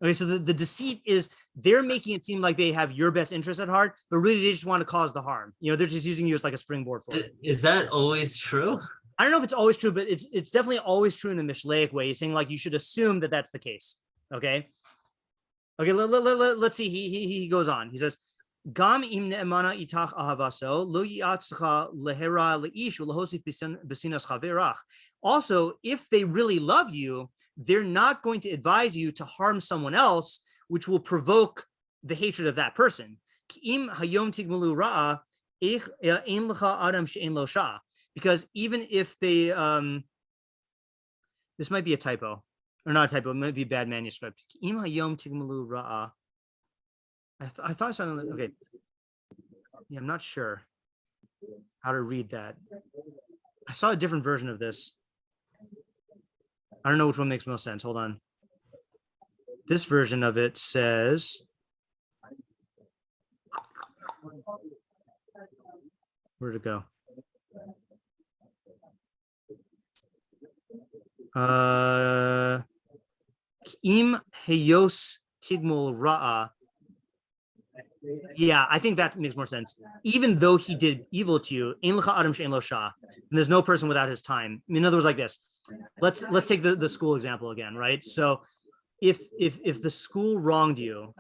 Okay, so the deceit is they're making it seem like they have your best interest at heart, but really they just want to cause the harm. They're just using you as like a springboard for it. Is that always true? I don't know if it's always true, but it's definitely always true in the Mishleic way. He's saying like you should assume that that's the case. Okay. Let's see. He goes on. He says, "Gam im ne'emana itach ahavaso lo yi'atzcha lehera leish ulahosif b'sinas chaverach." Also, if they really love you, they're not going to advise you to harm someone else, which will provoke the hatred of that person. Because even if they, this might be a typo, or not a typo, it might be a bad manuscript. I thought something, okay. Yeah, I'm not sure how to read that. I saw a different version of this. I don't know which one makes most sense. Hold on. This version of it says, where'd it go? Im heyos tigmul ra'a. Yeah, I think that makes more sense. Even though he did evil to you, ein lecha adam she'ein lo shah, and there's no person without his time. In other words, like this. Let's take the school example again, right? So if the school wronged you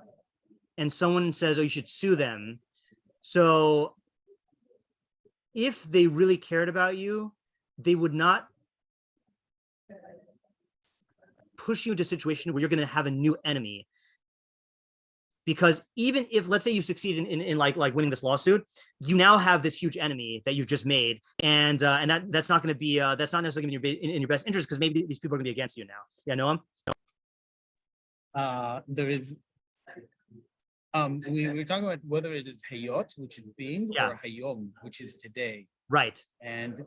and someone says, oh, you should sue them. So if they really cared about you, they would not push you into a situation where you're going to have a new enemy. Because even if, let's say you succeed in like winning this lawsuit, you now have this huge enemy that you've just made, and that's not going to be that's not necessarily going to be in your best interest, because maybe these people are going to be against you now. Yeah, Noam? There is. We're talking about whether it is hayot, which is being, or hayom, which is today. Right. And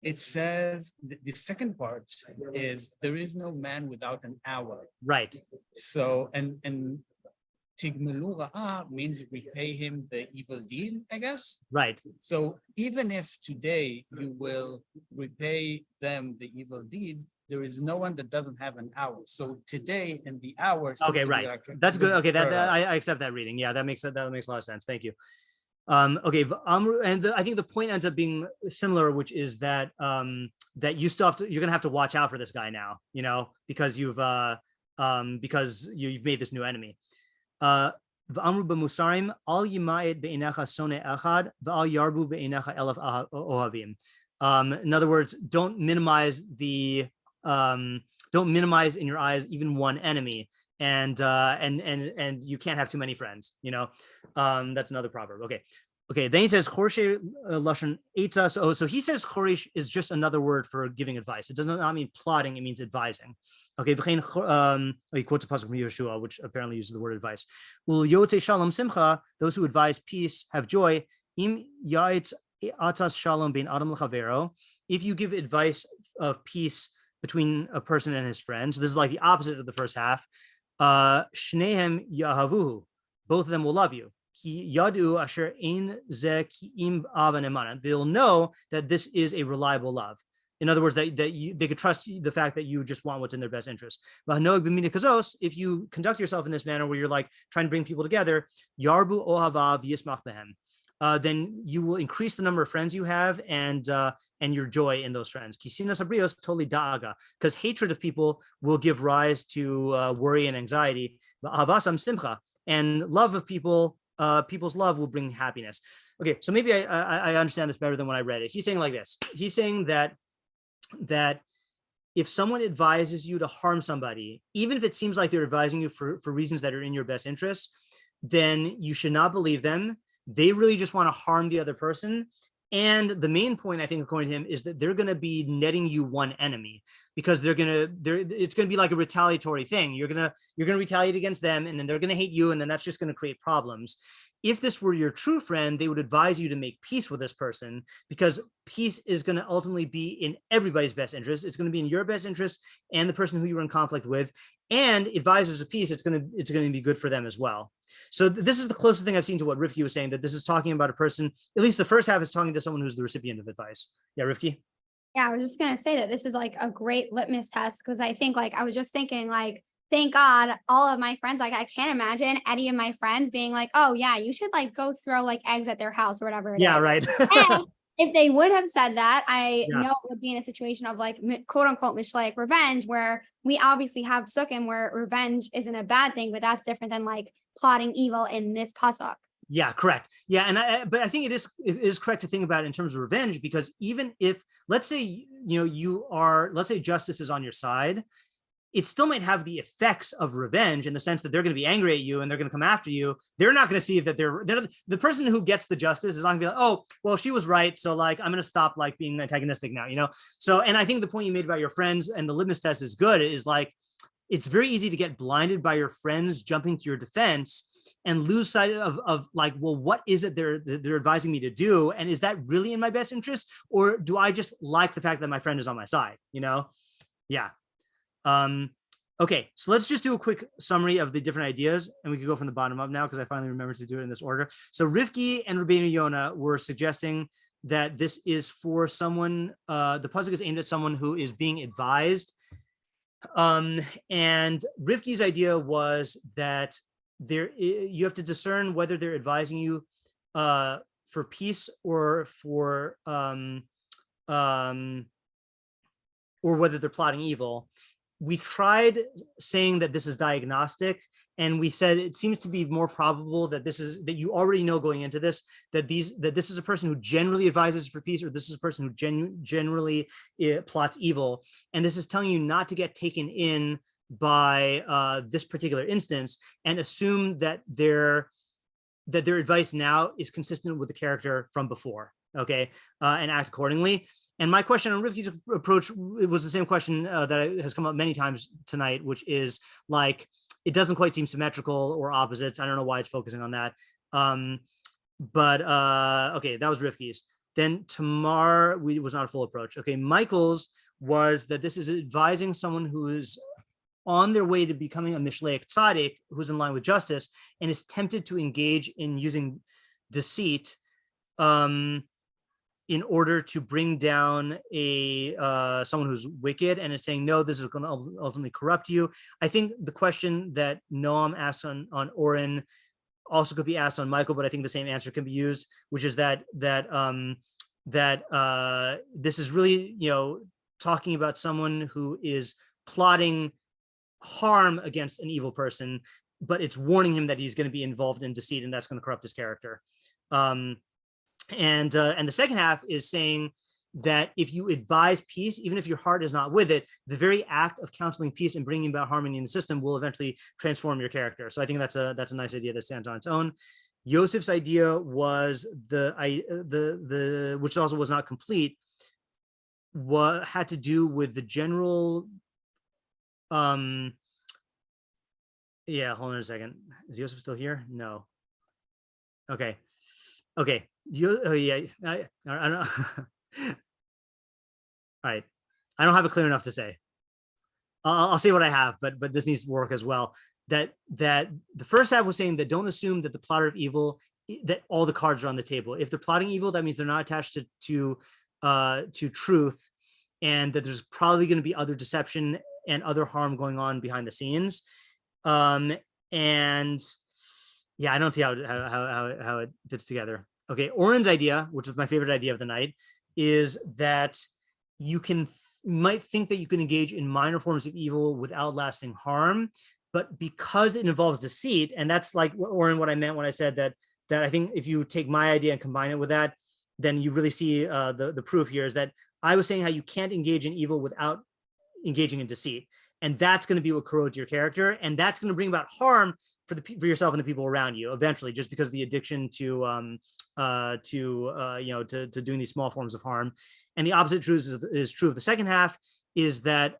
it says the second part is there is no man without an hour. Right. So and Tigmelu ra'a means repay him the evil deed, I guess. Right. So even if today you will repay them the evil deed, there is no one that doesn't have an hour. So today and the hour. Okay, right. That's good. Okay, I accept that reading. Yeah, that makes a lot of sense. Thank you. Okay, and I think the point ends up being similar, which is that that you still have to, you're gonna have to watch out for this guy now, because you've made this new enemy. In other words, don't minimize in your eyes even one enemy, and you can't have too many friends. That's another proverb. Okay. Then he says choresh lashon eitzah. So he says choresh is just another word for giving advice. It does not mean plotting. It means advising. Okay. He quotes a pasuk from Yeshua, which apparently uses the word advice. Yote shalom simcha. Those who advise peace have joy. Im yaitz atzas shalom bein adam lechavero. If you give advice of peace between a person and his friend, so this is like the opposite of the first half. Shnehem yahavuhu. Both of them will love you. They'll know that this is a reliable love. In other words, that they could trust the fact that you just want what's in their best interest. If you conduct yourself in this manner where you're like trying to bring people together, yarbu ohavav yismach behem, then you will increase the number of friends you have and your joy in those friends. Because hatred of people will give rise to worry and anxiety. And love of people, people's love will bring happiness. Okay, so maybe I understand this better than when I read it. He's saying like this. He's saying that if someone advises you to harm somebody, even if it seems like they're advising you for reasons that are in your best interest, then you should not believe them. They really just want to harm the other person. And the main point, I think, according to him, is that they're going to be netting you one enemy, because it's going to be like a retaliatory thing. You're going to retaliate against them, and then they're going to hate you, and then that's just going to create problems. If this were your true friend, they would advise you to make peace with this person, because peace is going to ultimately be in everybody's best interest. It's going to be in your best interest and the person who you were in conflict with. And advisors of peace, it's going to be good for them as well. So this is the closest thing I've seen to what Rivki was saying, that this is talking about a person, at least the first half is talking to someone who's the recipient of advice. Yeah, Rivki? Yeah, I was just going to say that this is like a great litmus test, because I think I was just thinking thank God, all of my friends, like I can't imagine any of my friends being like, oh yeah, you should like go throw like eggs at their house or whatever it is. Yeah, right. And if they would have said that, I know it would be in a situation of like quote unquote Mishleic revenge, where we obviously have psukim where revenge isn't a bad thing, but that's different than like plotting evil in this pasuk. Yeah, correct. Yeah, and but I think it is correct to think about it in terms of revenge, because even if, let's say, let's say justice is on your side, it still might have the effects of revenge in the sense that they're going to be angry at you and they're going to come after you. They're not going to see that they're the person who gets the justice is not going to be like, oh, well, she was right, so like I'm going to stop like being antagonistic now, So, and I think the point you made about your friends and the litmus test is good. Is like, it's very easy to get blinded by your friends jumping to your defense and lose sight of like, well, what is it they're advising me to do, and is that really in my best interest, or do I just like the fact that my friend is on my side? Yeah. Okay, so let's just do a quick summary of the different ideas, and we can go from the bottom up now because I finally remembered to do it in this order. So Rivki and Rבינו Yona were suggesting that this is for someone, the pasuk is aimed at someone who is being advised. And Rivki's idea was that you have to discern whether they're advising you for peace or for or whether they're plotting evil. We tried saying that this is diagnostic, and we said it seems to be more probable that that you already know going into this that this is a person who generally advises for peace, or this is a person who generally plots evil, and this is telling you not to get taken in by this particular instance and assume that their advice now is consistent with the character from before, okay, and act accordingly. And my question on Rivki's approach was the same question that has come up many times tonight, which is like, it doesn't quite seem symmetrical or opposites. I don't know why it's focusing on that. But okay, that was Rivki's. Then Tamar was not a full approach. Okay, Michael's was that this is advising someone who is on their way to becoming a Mishleic tzaddik, who's in line with justice, and is tempted to engage in using deceit in order to bring down someone who's wicked, and it's saying, no, this is going to ultimately corrupt you. I think the question that Noam asked on Oren also could be asked on Michael, but I think the same answer can be used, which is that this is really, talking about someone who is plotting harm against an evil person, but it's warning him that he's going to be involved in deceit, and that's going to corrupt his character. And the second half is saying that if you advise peace, even if your heart is not with it, the very act of counseling peace and bringing about harmony in the system will eventually transform your character. So I think that's a nice idea that stands on its own. Yosef's idea was the which also was not complete, what had to do with the general. Yeah, hold on a second. Is Yosef still here? No. Okay. Okay. I don't. All right. I don't have it clear enough to say. I'll say what I have, but this needs to work as well. That the first half was saying that don't assume that the plotter of evil, that all the cards are on the table. If they're plotting evil, that means they're not attached to truth, and that there's probably going to be other deception and other harm going on behind the scenes. And yeah, I don't see how it fits together. Okay, Oren's idea, which was my favorite idea of the night, is that you might think that you can engage in minor forms of evil without lasting harm, but because it involves deceit, and that's like what I meant when I said that I think if you take my idea and combine it with that, then you really see the proof here is that I was saying how you can't engage in evil without engaging in deceit, and that's going to be what corrodes your character, and that's going to bring about harm for yourself and the people around you eventually, just because of the addiction to doing these small forms of harm. And the opposite truth is true of the second half, is that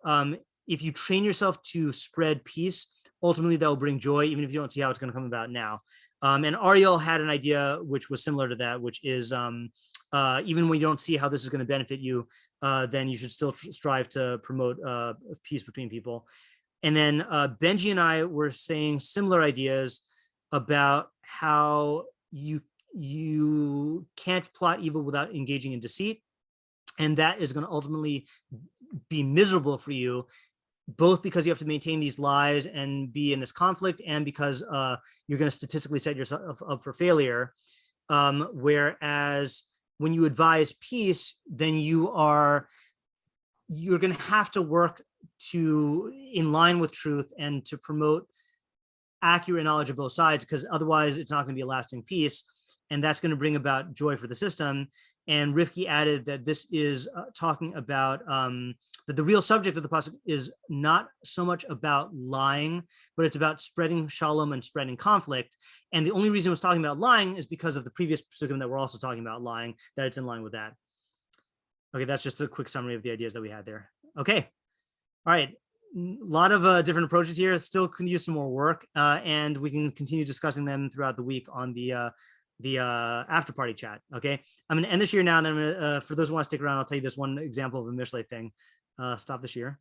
if you train yourself to spread peace, ultimately that will bring joy, even if you don't see how it's going to come about now. And Ariel had an idea which was similar to that, which is even when you don't see how this is going to benefit you, then you should still strive to promote peace between people. And then Benji and I were saying similar ideas about how you can't plot evil without engaging in deceit, and that is going to ultimately be miserable for you both because you have to maintain these lies and be in this conflict, and because you're going to statistically set yourself up for failure. Whereas when you advise peace, then you're going to have to work in line with truth and to promote accurate knowledge of both sides, because otherwise it's not going to be a lasting peace, and that's going to bring about joy for the system. And Rifki added that this is talking about that the real subject of the pasuk is not so much about lying, but it's about spreading shalom and spreading conflict. And the only reason it was talking about lying is because of the previous pasukim that we're also talking about lying, that it's in line with that. Okay, that's just a quick summary of the ideas that we had there. Okay, all right. A lot of different approaches here. Still can use some more work, and we can continue discussing them throughout the week on the after party chat. Okay, I'm going to end this year now, and then I'm gonna, for those who want to stick around, I'll tell you this one example of a Mishleic thing. Stop the share.